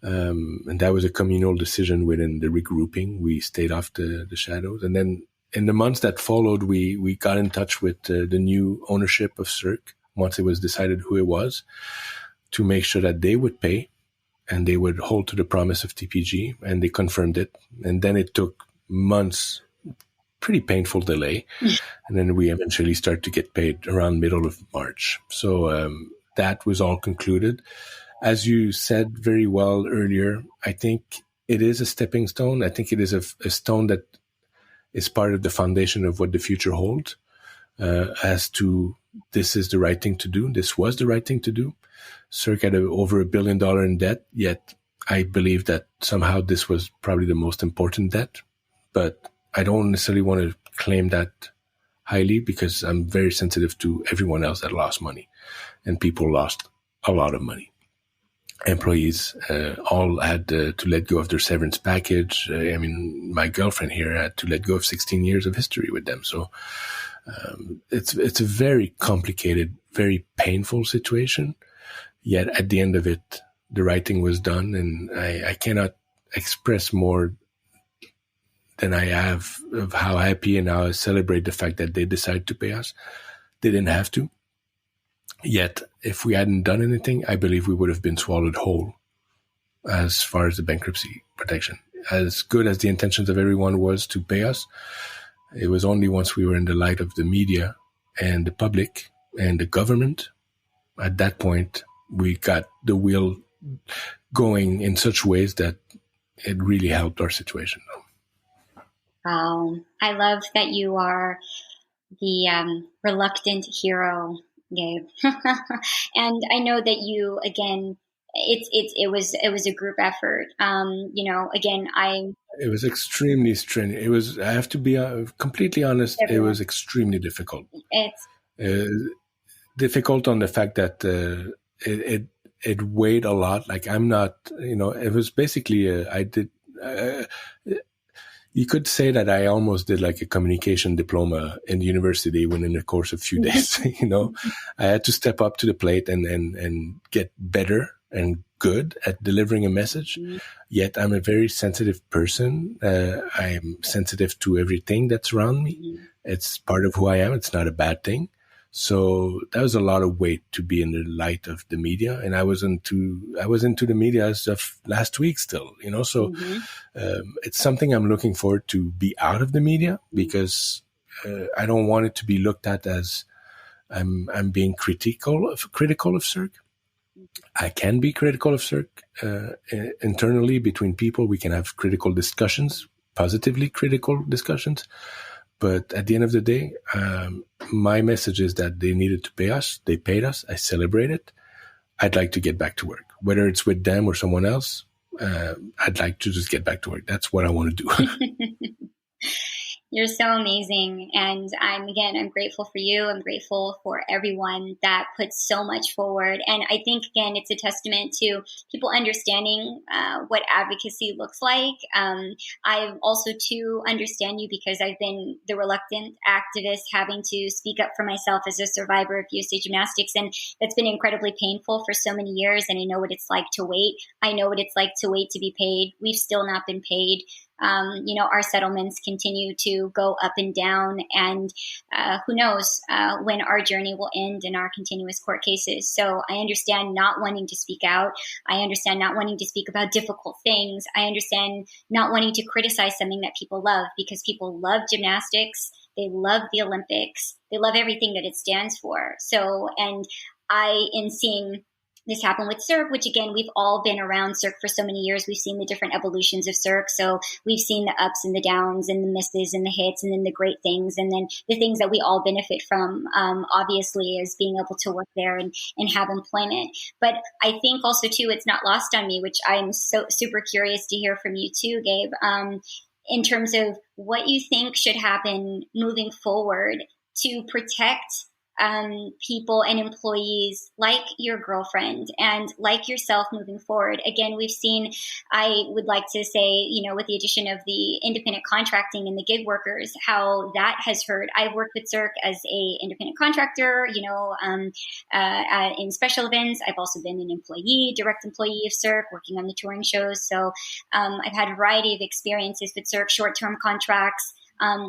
and that was a communal decision within the regrouping. We stayed off the shadows. And then in the months that followed, we got in touch with the new ownership of Cirque once it was decided who it was, to make sure that they would pay and they would hold to the promise of TPG, and they confirmed it. And then it took months, pretty painful delay. And then we eventually started to get paid around middle of March. So that was all concluded. As you said very well earlier, I think it is a stepping stone. I think it is a stone that is part of the foundation of what the future holds, as to this is the right thing to do. This was the right thing to do. Cirque had over $1 billion in debt, yet I believe that somehow this was probably the most important debt. But I don't necessarily want to claim that highly because I'm very sensitive to everyone else that lost money, and people lost a lot of money. Employees all had to let go of their severance package. My girlfriend here had to let go of 16 years of history with them. So it's a very complicated, very painful situation. Yet at the end of it, the right thing was done, and I cannot express more than I have of how happy and how I celebrate the fact that they decided to pay us. They didn't have to. Yet, if we hadn't done anything, I believe we would have been swallowed whole as far as the bankruptcy protection. As good as the intentions of everyone was to pay us, it was only once we were in the light of the media and the public and the government, at that point, we got the wheel going in such ways that it really helped our situation. I love that you are the reluctant hero, Gabe. And I know that you, again, it was a group effort. It was extremely strenuous. It was, I have to be completely honest, it was extremely difficult. It's difficult on the fact that it weighed a lot. Like I'm not, it was basically, you could say that I almost did like a communication diploma in the university within the course of a few days. I had to step up to the plate and get better and good at delivering a message. Mm-hmm. Yet I'm a very sensitive person. I'm sensitive to everything that's around me. Mm-hmm. It's part of who I am. It's not a bad thing. So that was a lot of weight to be in the light of the media. And I was into the media as of last week still, So mm-hmm. It's something I'm looking forward to be out of the media, because I don't want it to be looked at as I'm being critical of Cirque. I can be critical of Cirque internally between people. We can have critical discussions, positively critical discussions. But at the end of the day, my message is that they needed to pay us. They paid us. I celebrate it. I'd like to get back to work. Whether it's with them or someone else, I'd like to just get back to work. That's what I want to do. You're so amazing. And I'm grateful for you. I'm grateful for everyone that puts so much forward. And I think, again, it's a testament to people understanding what advocacy looks like. I also, too, understand you because I've been the reluctant activist having to speak up for myself as a survivor of USA Gymnastics. And that's been incredibly painful for so many years. And I know what it's like to wait. I know what it's like to wait to be paid. We've still not been paid. Our settlements continue to go up and down, and who knows when our journey will end in our continuous court cases. So I understand not wanting to speak out. I understand not wanting to speak about difficult things. I understand not wanting to criticize something that people love, because people love gymnastics. They love the Olympics. They love everything that it stands for. So, and in seeing this happened with Cirque, which again, we've all been around Cirque for so many years. We've seen the different evolutions of Cirque. So we've seen the ups and the downs and the misses and the hits and then the great things. And then the things that we all benefit from, obviously, is being able to work there and have employment. But I think also too, it's not lost on me, which I'm so super curious to hear from you too, Gabe, in terms of what you think should happen moving forward to protect people and employees like your girlfriend and like yourself moving forward. Again, we've seen, I would like to say, with the addition of the independent contracting and the gig workers, how that has hurt. I've worked with Cirque as a independent contractor, in special events. I've also been an direct employee of Cirque, working on the touring shows. So I've had a variety of experiences with Cirque, short-term contracts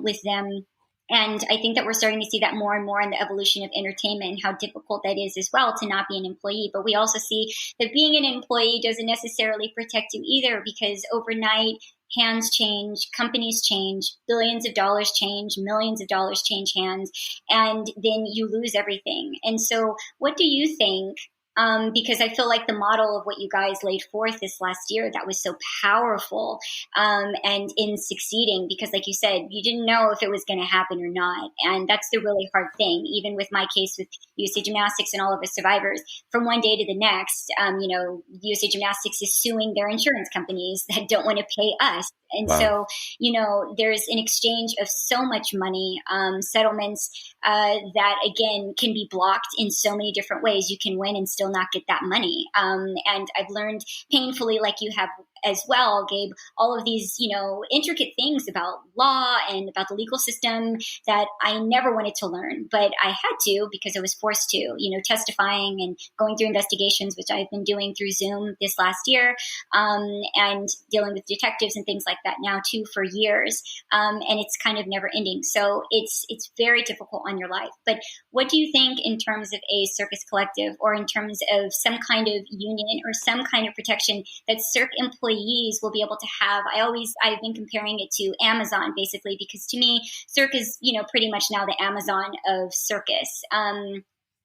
with them. And I think that we're starting to see that more and more in the evolution of entertainment and how difficult that is as well to not be an employee. But we also see that being an employee doesn't necessarily protect you either, because overnight hands change, companies change, billions of dollars change, millions of dollars change hands, and then you lose everything. And so what do you think? Because I feel like the model of what you guys laid forth this last year, that was so powerful, and in succeeding, because like you said, you didn't know if it was going to happen or not. And that's the really hard thing. Even with my case with USA Gymnastics and all of the survivors, from one day to the next, USA Gymnastics is suing their insurance companies that don't want to pay us. And wow. So, there's an exchange of so much money, settlements that, again, can be blocked in so many different ways. You can win and still not get that money. And I've learned painfully, like you have as well, Gabe, all of these, intricate things about law and about the legal system that I never wanted to learn, but I had to because I was forced to, testifying and going through investigations, which I've been doing through Zoom this last year, and dealing with detectives and things like that now too for years. And it's kind of never ending. So it's very difficult on your life. But what do you think in terms of a circus collective, or in terms of some kind of union or some kind of protection that Cirque employees will be able to have? I've been comparing it to Amazon, basically, because to me, Cirque is, pretty much now the Amazon of circus.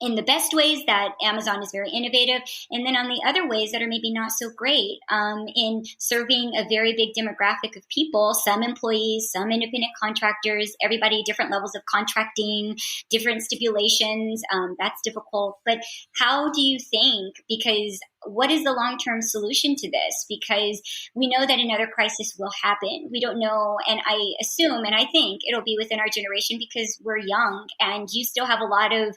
In the best ways that Amazon is very innovative, and then on the other ways that are maybe not so great, in serving a very big demographic of people, some employees, some independent contractors, everybody, different levels of contracting, different stipulations. That's difficult. But how do you think, because what is the long-term solution to this? Because we know that another crisis will happen. We don't know. And I assume, and I think it'll be within our generation, because we're young and you still have a lot of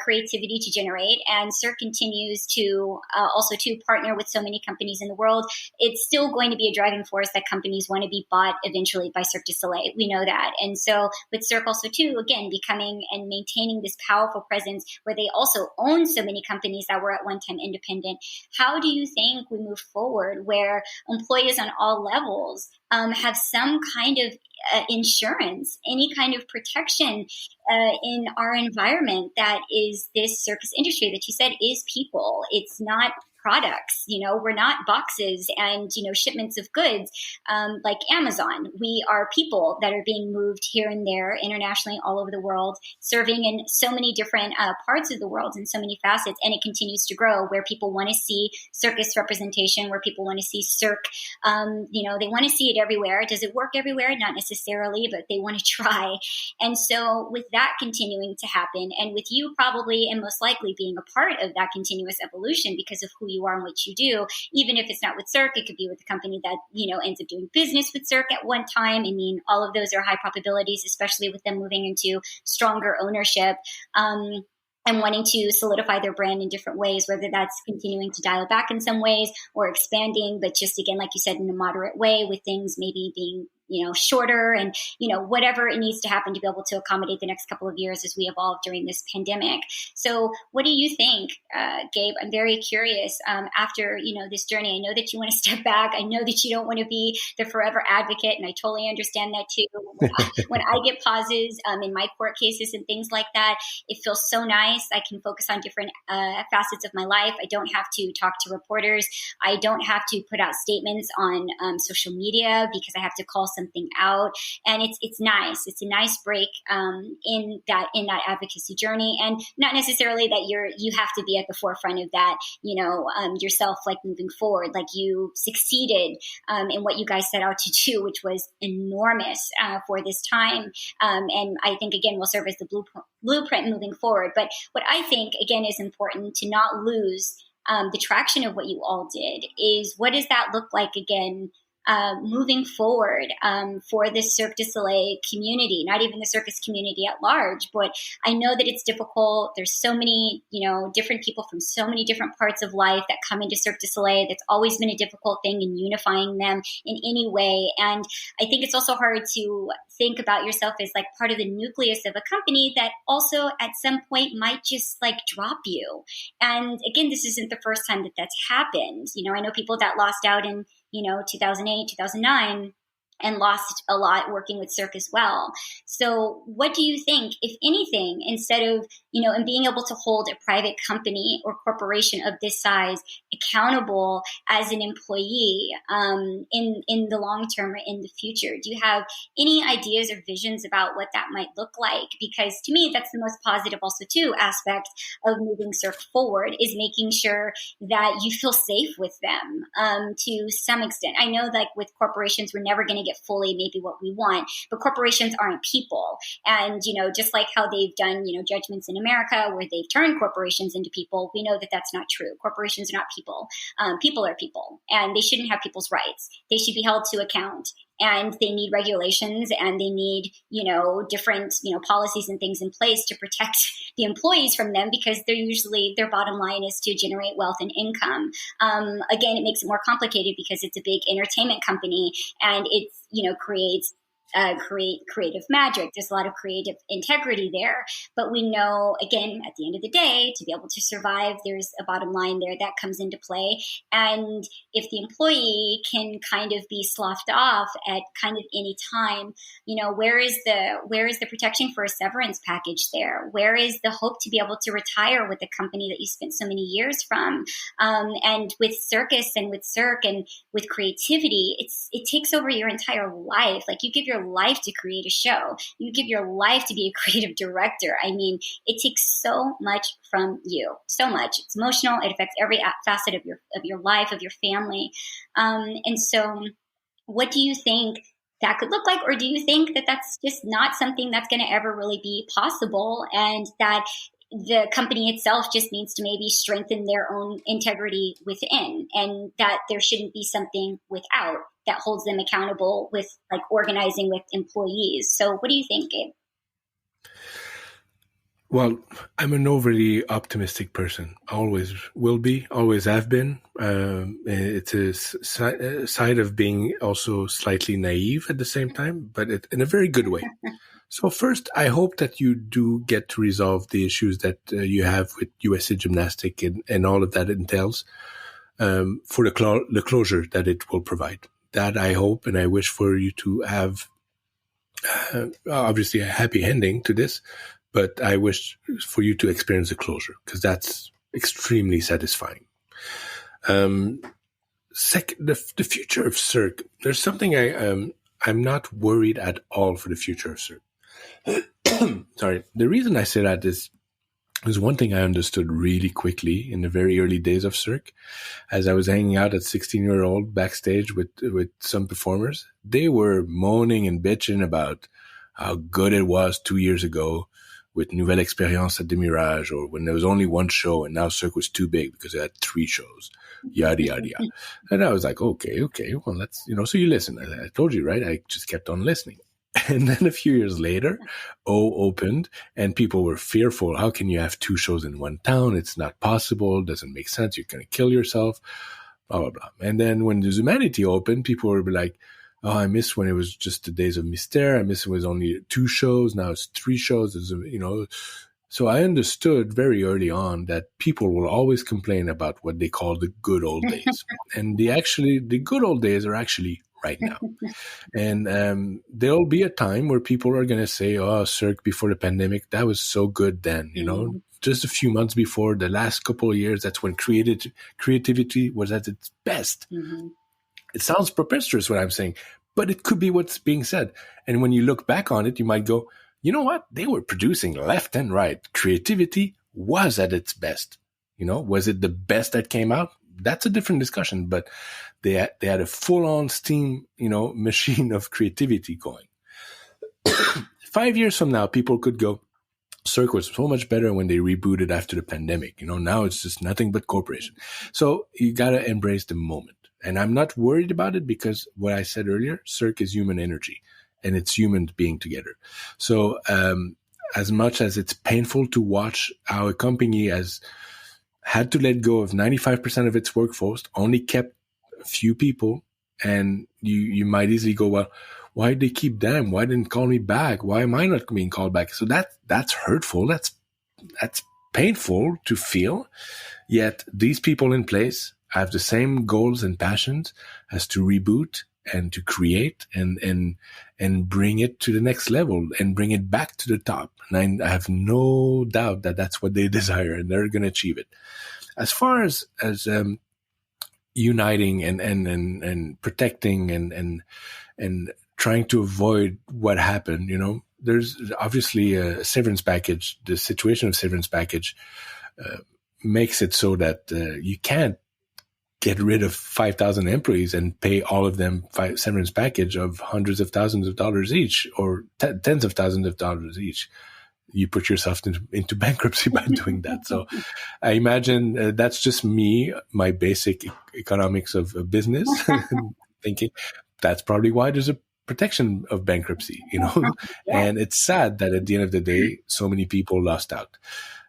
creativity to generate. And Cirque continues to also to partner with so many companies in the world. It's still going to be a driving force that companies want to be bought eventually by Cirque du Soleil. We know that. And so with Cirque also too, again, becoming and maintaining this powerful presence where they also own so many companies that were at one time independent. How do you think we move forward where employees on all levels have some kind of insurance, any kind of protection in our environment that is this circus industry that you said is people? It's not products, we're not boxes and, shipments of goods like Amazon. We are people that are being moved here and there internationally all over the world, serving in so many different parts of the world in so many facets. And it continues to grow where people want to see circus representation, where people want to see Cirque. They want to see it everywhere. Does it work everywhere? Not necessarily, but they want to try. And so with that continuing to happen, and with you probably and most likely being a part of that continuous evolution because of who you are and what you do, even if it's not with Cirque, it could be with a company that, ends up doing business with Cirque at one time. I mean, all of those are high probabilities, especially with them moving into stronger ownership. And wanting to solidify their brand in different ways, whether that's continuing to dial back in some ways or expanding, but just again, like you said, in a moderate way, with things maybe being shorter and, whatever it needs to happen to be able to accommodate the next couple of years as we evolve during this pandemic. So what do you think, Gabe? I'm very curious after, this journey. I know that you want to step back. I know that you don't want to be the forever advocate. And I totally understand that too. When I get pauses in my court cases and things like that, it feels so nice. I can focus on different facets of my life. I don't have to talk to reporters. I don't have to put out statements on social media because I have to call something out, and it's nice. It's a nice break in that advocacy journey, and not necessarily that you have to be at the forefront of that, yourself, like moving forward, like you succeeded in what you guys set out to do, which was enormous for this time, and I think again will serve as the blueprint moving forward. But what I think again is important to not lose the traction of what you all did is, what does that look like again moving forward for the Cirque du Soleil community, not even the circus community at large. But I know that it's difficult. There's so many, different people from so many different parts of life that come into Cirque du Soleil. That's always been a difficult thing in unifying them in any way. And I think it's also hard to think about yourself as like part of the nucleus of a company that also at some point might just like drop you. And again, this isn't the first time that that's happened. I know people that lost out in 2008, 2009, and lost a lot working with Cirque as well. So what do you think, if anything, instead of, and being able to hold a private company or corporation of this size accountable as an employee in the long term or in the future? Do you have any ideas or visions about what that might look like? Because to me, that's the most positive also too aspect of moving Cirque forward, is making sure that you feel safe with them to some extent. I know like with corporations, we're never going to get fully maybe what we want, but corporations aren't people. And, just like how they've done, judgments in America where they've turned corporations into people, we know that that's not true. Corporations are not people. People are people, and they shouldn't have people's rights. They should be held to account. And they need regulations, and they need, different, policies and things in place to protect the employees from them, because they're usually, their bottom line is to generate wealth and income. Again, it makes it more complicated because it's a big entertainment company, and it's, creates creative magic. There's a lot of creative integrity there, but we know, again, at the end of the day, to be able to survive, there's a bottom line there that comes into play. And if the employee can kind of be sloughed off at kind of any time, where is the protection for a severance package there? Where is the hope to be able to retire with the company that you spent so many years from? And with circus and with Cirque and with creativity, it takes over your entire life. Like, you give your life to create a show. You give your life to be a creative director. I mean, it takes so much from you, so much. It's emotional. It affects every facet of your life, of your family. And so what do you think that could look like? Or do you think that that's just not something that's going to ever really be possible, and that the company itself just needs to maybe strengthen their own integrity within, and that there shouldn't be something without that holds them accountable with like organizing with employees? So what do you think, Gabe? Well, I'm an overly optimistic person. Always will be, always have been. It's a side of being also slightly naive at the same time, but in a very good way. So first, I hope that you do get to resolve the issues that you have with USA Gymnastic and all of that entails for the closure that it will provide. That I hope and I wish for you to have obviously a happy ending to this, but I wish for you to experience a closure, because that's extremely satisfying. Second, the future of Cirque. There's something I'm not worried at all for the future of Cirque. Sorry. The reason I say that is one thing I understood really quickly in the very early days of Cirque, as I was hanging out at 16-year-old backstage with some performers. They were moaning and bitching about how good it was 2 years ago with Nouvelle Expérience at the Mirage, or when there was only one show and now Cirque was too big because it had 3 shows, yada, yada, yada. And I was like, okay, well, that's, so you listen. I told you, right? I just kept on listening. And then a few years later, O opened and people were fearful. How can you have 2 shows in one town? It's not possible. It doesn't make sense. You're going to kill yourself, blah, blah, blah. And then when the Humanity opened, people were like, oh, I miss when it was just the Days of Mystère. I miss when it was only 2 shows. Now it's 3 shows. So I understood very early on that people will always complain about what they call the good old days. And the good old days are actually right now. And there'll be a time where people are going to say, oh, Cirque before the pandemic, that was so good then, just a few months before, the last couple of years, that's when creativity was at its best. Mm-hmm. It sounds preposterous what I'm saying, but it could be what's being said. And when you look back on it, you might go, you know what? They were producing left and right. Creativity was at its best. Was it the best that came out? That's a different discussion, but they had a full-on steam, machine of creativity going. 5 years from now, people could go, Cirque was so much better when they rebooted after the pandemic. Now it's just nothing but corporation. So you got to embrace the moment. And I'm not worried about it because what I said earlier, Cirque is human energy and it's humans being together. So as much as it's painful to watch how a company has had to let go of 95% of its workforce, only kept a few people, and you might easily go, well, why did they keep them? Why didn't they call me back? Why am I not being called back? So that's hurtful. That's painful to feel. Yet these people in place have the same goals and passions as to reboot and to create and bring it to the next level and bring it back to the top. And I have no doubt that that's what they desire and they're going to achieve it. As far as uniting and protecting and trying to avoid what happened, there's obviously a severance package. The situation of severance package makes it so that you can't get rid of 5,000 employees and pay all of them severance package of hundreds of thousands of dollars each or tens of thousands of dollars each. You put yourself into bankruptcy by doing that. So I imagine that's just me, my basic economics of business, thinking that's probably why there's a protection of bankruptcy, And it's sad that at the end of the day, so many people lost out.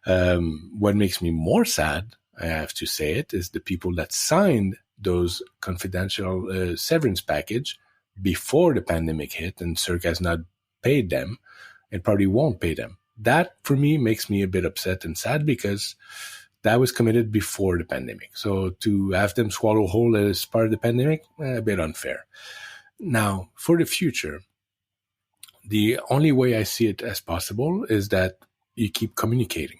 What makes me more sad, I have to say it, is the people that signed those confidential severance package before the pandemic hit and Cirque has not paid them and probably won't pay them. That, for me, makes me a bit upset and sad because that was committed before the pandemic. So to have them swallow whole as part of the pandemic, a bit unfair. Now, for the future, the only way I see it as possible is that you keep communicating.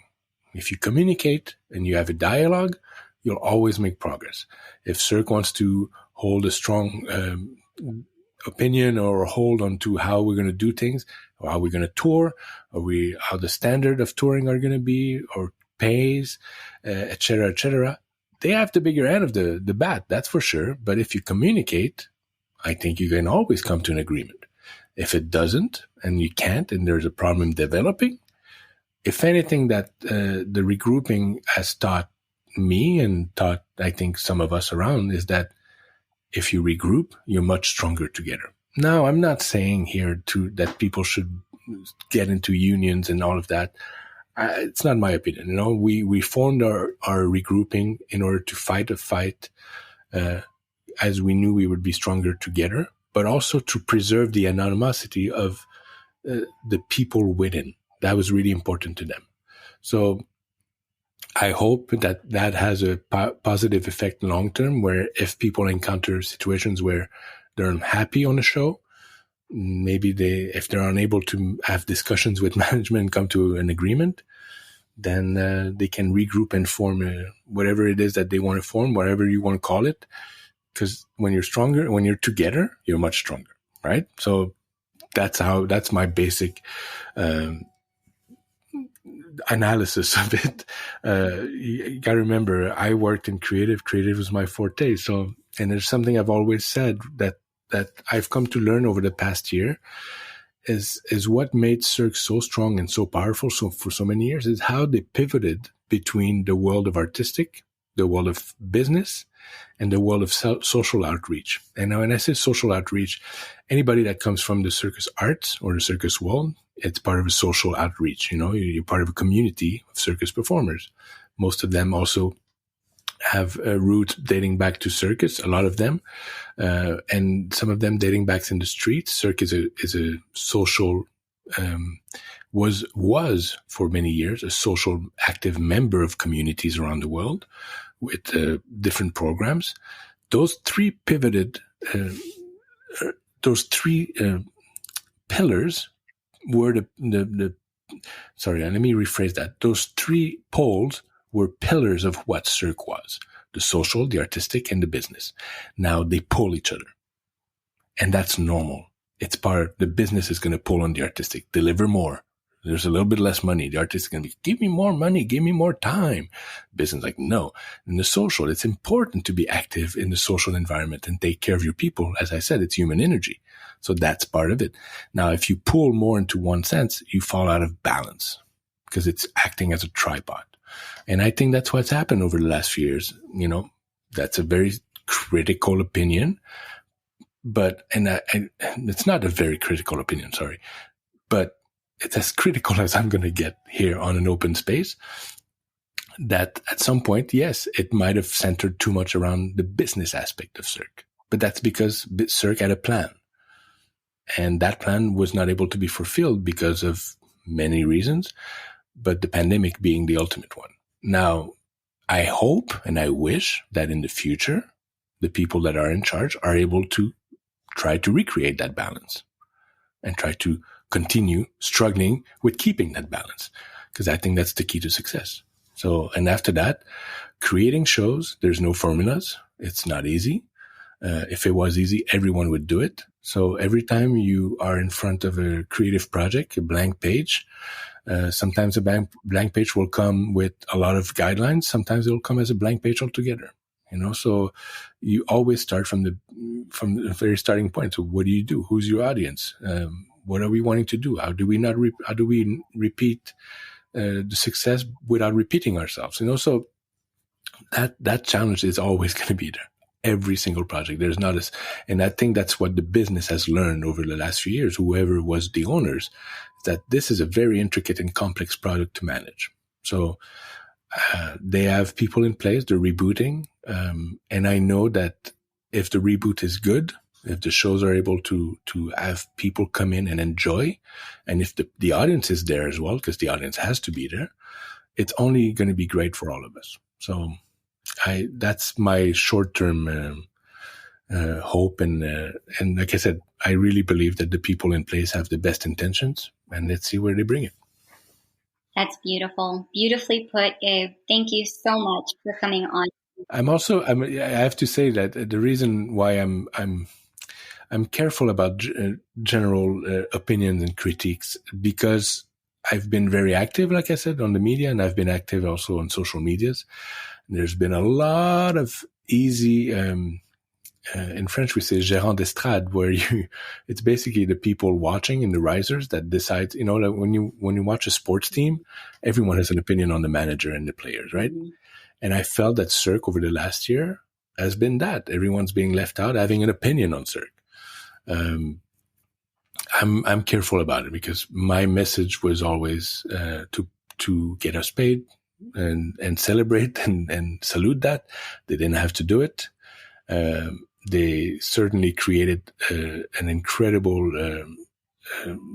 If you communicate and you have a dialogue, you'll always make progress. If Cirque wants to hold a strong opinion or hold on to how we're going to do things, or how we're going to tour, or how the standard of touring are going to be, or pays, et cetera, they have the bigger end of the bat, that's for sure. But if you communicate, I think you can always come to an agreement. If it doesn't, and you can't, and there's a problem developing, if anything that the regrouping has taught me and taught, I think, some of us around, is that if you regroup, you're much stronger together. Now, I'm not saying here that people should get into unions and all of that. It's not my opinion. We formed our regrouping in order to fight a fight as we knew we would be stronger together, but also to preserve the anonymity of the people within. That was really important to them. So I hope that has a positive effect long term, where if people encounter situations where they're unhappy on a show, maybe if they're unable to have discussions with management and come to an agreement, then they can regroup and form whatever it is that they want to form, whatever you want to call it. Because when you're stronger, when you're together, you're much stronger, right? So that's my basic analysis of it. You got to remember, I worked in creative. Creative was my forte. So, and there's something I've always said that I've come to learn over the past year, is what made Cirque so strong and so powerful for so many years, is how they pivoted between the world of artistic, the world of business, and the world of social outreach. And now when I say social outreach, anybody that comes from the circus arts or the circus world, it's part of a social outreach. You're part of a community of circus performers. Most of them also have roots dating back to circus, a lot of them, and some of them dating back in the streets. Cirque is a social, was for many years a social active member of communities around the world with different programs. Those three pivoted, pillars were sorry, let me rephrase that. Those three poles were pillars of what Cirque was: the social, the artistic, and the business. Now they pull each other. And that's normal. It's the business is going to pull on the artistic, deliver more. There's a little bit less money. The artist is going to be, give me more money, give me more time. Business like, no. In the social, it's important to be active in the social environment and take care of your people. As I said, it's human energy. So that's part of it. Now, if you pull more into one sense, you fall out of balance because it's acting as a tripod. And I think that's what's happened over the last few years. That's a very critical opinion, but it's not a very critical opinion, sorry, but it's as critical as I'm going to get here on an open space, that at some point, yes, it might have centered too much around the business aspect of Cirque, but that's because Cirque had a plan, and that plan was not able to be fulfilled because of many reasons, but the pandemic being the ultimate one. Now, I hope and I wish that in the future, the people that are in charge are able to try to recreate that balance and try to continue struggling with keeping that balance, because I think that's the key to success. So, and after that, creating shows, there's no formulas. It's not easy. If it was easy, everyone would do it. So every time you are in front of a creative project, a blank page, sometimes a blank page will come with a lot of guidelines. Sometimes it will come as a blank page altogether. So you always start from the very starting point. So what do you do? Who's your audience? What are we wanting to do? How do we repeat the success without repeating ourselves? So that challenge is always going to be there. Every single project. There's not and I think that's what the business has learned over the last few years, whoever was the owners, that this is a very intricate and complex product to manage. So they have people in place, they're rebooting. And I know that if the reboot is good, if the shows are able to have people come in and enjoy, and if the audience is there as well, because the audience has to be there, it's only going to be great for all of us. So that's my short-term hope. And like I said, I really believe that the people in place have the best intentions, and let's see where they bring it. That's beautiful. Beautifully put, Gabe. Thank you so much for coming on. I have to say that the reason why I'm careful about general opinions and critiques, because I've been very active, like I said, on the media, and I've been active also on social medias. There's been a lot of easy, in French we say gérant d'estrade, where it's basically the people watching and the risers that decide, like when you watch a sports team, everyone has an opinion on the manager and the players, right? Mm-hmm. And I felt that Cirque over the last year has been that. Everyone's being left out, having an opinion on Cirque. I'm careful about it, because my message was always to get us paid and celebrate and salute that. They didn't have to do it. They certainly created an incredible,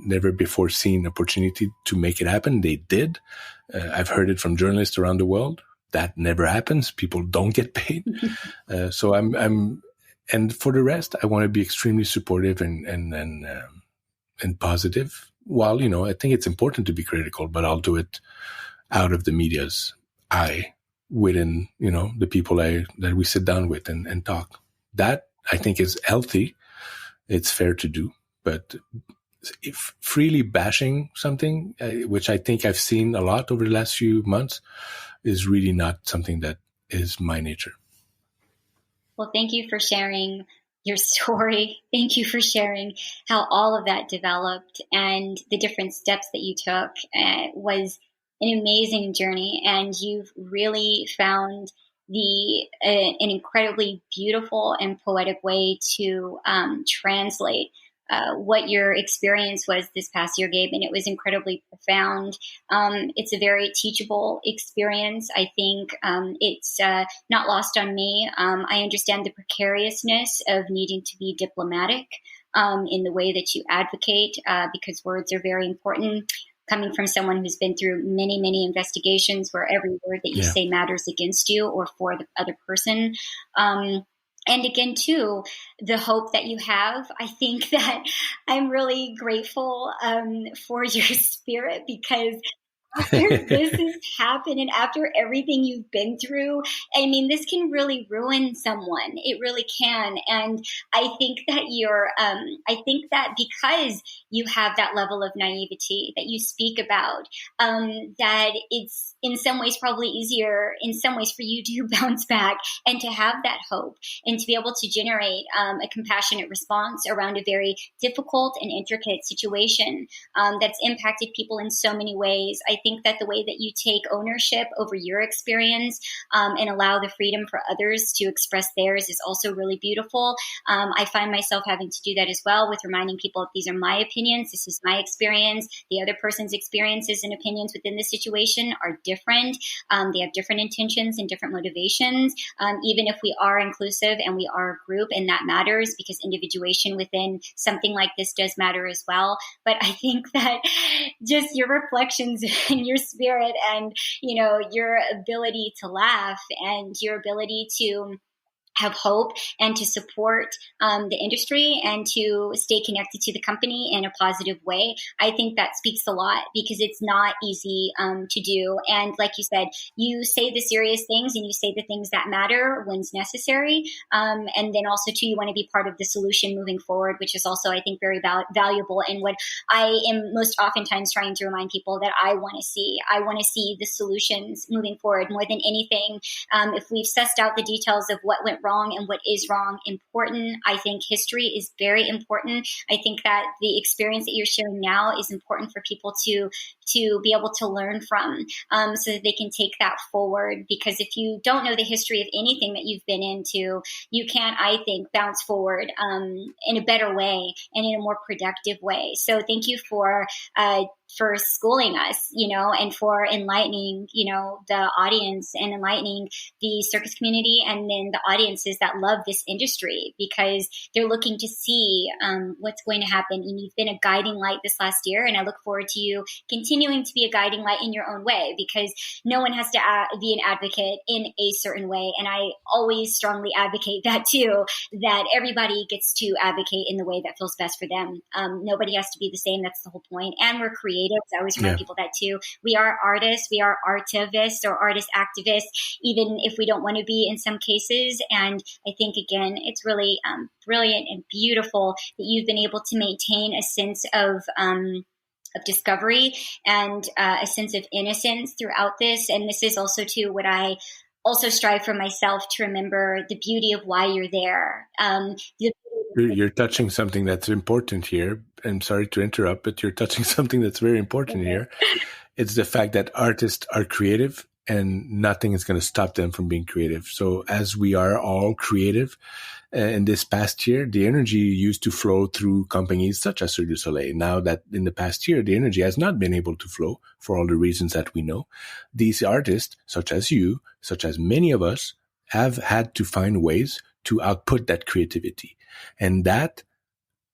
never before seen opportunity to make it happen. They did. I've heard it from journalists around the world. That never happens. People don't get paid. So and for the rest, I want to be extremely supportive and positive. While, I think it's important to be critical, but I'll do it out of the media's eye, within, the people that we sit down with and talk. That I think is healthy. It's fair to do, but if freely bashing something, which I think I've seen a lot over the last few months, is really not something that is my nature. Well, thank you for sharing your story. Thank you for sharing how all of that developed and the different steps that you took. Was an amazing journey, and you've really found an incredibly beautiful and poetic way to translate what your experience was this past year, Gabe, and it was incredibly profound. It's a very teachable experience. I think it's not lost on me. I understand the precariousness of needing to be diplomatic in the way that you advocate, because words are very important. Coming from someone who's been through many, many investigations where every word that you say matters against you or for the other person. And again, too, the hope that you have. I think that I'm really grateful for your spirit, because after this has happened and after everything you've been through, I mean, this can really ruin someone. It really can. And I think that because you have that level of naivety that you speak about, that it's in some ways probably easier in some ways for you to bounce back and to have that hope and to be able to generate a compassionate response around a very difficult and intricate situation that's impacted people in so many ways. I think that the way that you take ownership over your experience and allow the freedom for others to express theirs is also really beautiful. I find myself having to do that as well, with reminding people that these are my opinions, this is my experience, the other person's experiences and opinions within the situation are different. They have different intentions and different motivations, even if we are inclusive and we are a group, and that matters because individuation within something like this does matter as well. But I think that just your reflections and your spirit and, your ability to laugh and your ability to have hope and to support the industry and to stay connected to the company in a positive way. I think that speaks a lot, because it's not easy to do. And like you said, you say the serious things and you say the things that matter when's necessary. And then also too, you want to be part of the solution moving forward, which is also, I think, very valuable. And what I am most oftentimes trying to remind people that I want to see the solutions moving forward more than anything. If we've sussed out the details of what went wrong and what is wrong important, I think history is very important. I think that the experience that you're sharing now is important for people to be able to learn from, so that they can take that forward. Because if you don't know the history of anything that you've been into, you can't, I think, bounce forward in a better way and in a more productive way. So thank you for schooling us, and for enlightening, the audience and enlightening the circus community and then the audiences that love this industry, because they're looking to see what's going to happen. And you've been a guiding light this last year, and I look forward to you continuing to be a guiding light in your own way, because no one has to be an advocate in a certain way. And I always strongly advocate that too, that everybody gets to advocate in the way that feels best for them. Nobody has to be the same. That's the whole point. And we're creatives. I always remind people that too. We are artists. We are artivists or artist activists, even if we don't want to be in some cases. And I think, again, it's really brilliant and beautiful that you've been able to maintain a sense of discovery and a sense of innocence throughout this. And this is also too what I also strive for myself, to remember the beauty of why you're there. You're touching something that's important here. I'm sorry to interrupt, but you're touching something that's very important here. It's the fact that artists are creative and nothing is going to stop them from being creative. So as we are all creative in this past year, the energy used to flow through companies such as Cirque du Soleil. Now that in the past year, the energy has not been able to flow for all the reasons that we know. These artists, such as you, such as many of us, have had to find ways to output that creativity. And that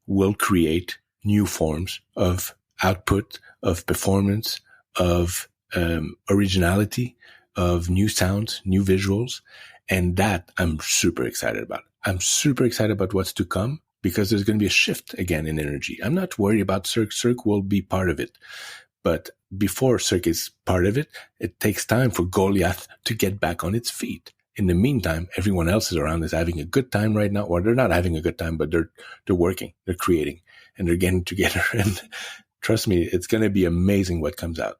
will create new forms of output, of performance, of originality, of new sounds, new visuals. And that I'm super excited about. I'm super excited about what's to come, because there's going to be a shift again in energy. I'm not worried about Cirque. Cirque will be part of it. But before Cirque is part of it, it takes time for Goliath to get back on its feet. In the meantime, everyone else is around is having a good time right now, or they're not having a good time, but they're working, they're creating, and they're getting together. And trust me, it's going to be amazing what comes out.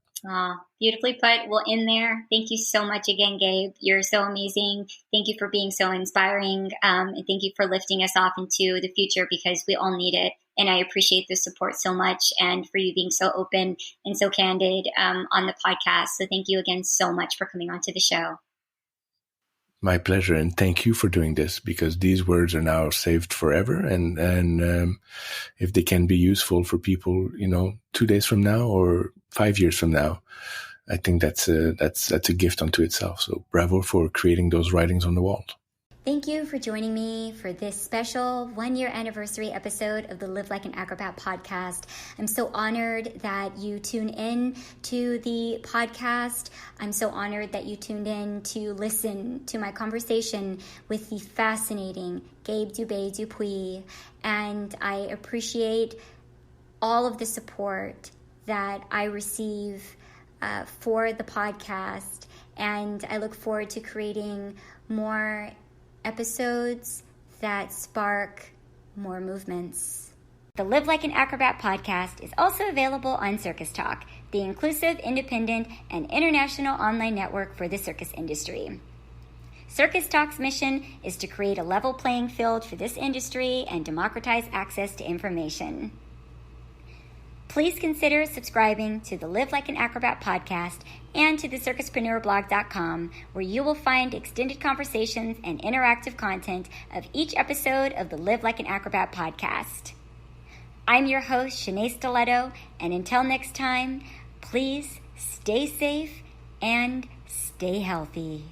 Beautifully put. We'll end there. Thank you so much again, Gabe. You're so amazing. Thank you for being so inspiring. And thank you for lifting us off into the future, because we all need it. And I appreciate the support so much, and for you being so open and so candid on the podcast. So thank you again so much for coming onto the show. My pleasure. And thank you for doing this, because these words are now saved forever. And if they can be useful for people, 2 days from now or 5 years from now, I think that's a gift unto itself. So bravo for creating those writings on the wall. Thank you for joining me for this special 1-year anniversary episode of the Live Like an Acrobat podcast. I'm so honored that you tune in to the podcast. I'm so honored that you tuned in to listen to my conversation with the fascinating Gabe Dubé-Dupuis. And I appreciate all of the support that I receive for the podcast. And I look forward to creating more episodes that spark more movements. The Live Like an Acrobat podcast is also available on Circus Talk, the inclusive, independent, and international online network for the circus industry. Circus Talk's mission is to create a level playing field for this industry and democratize access to information. Please consider subscribing to the Live Like an Acrobat podcast and to the circuspreneurblog.com, where you will find extended conversations and interactive content of each episode of the Live Like an Acrobat podcast. I'm your host, Shenea Stiletto, and until next time, please stay safe and stay healthy.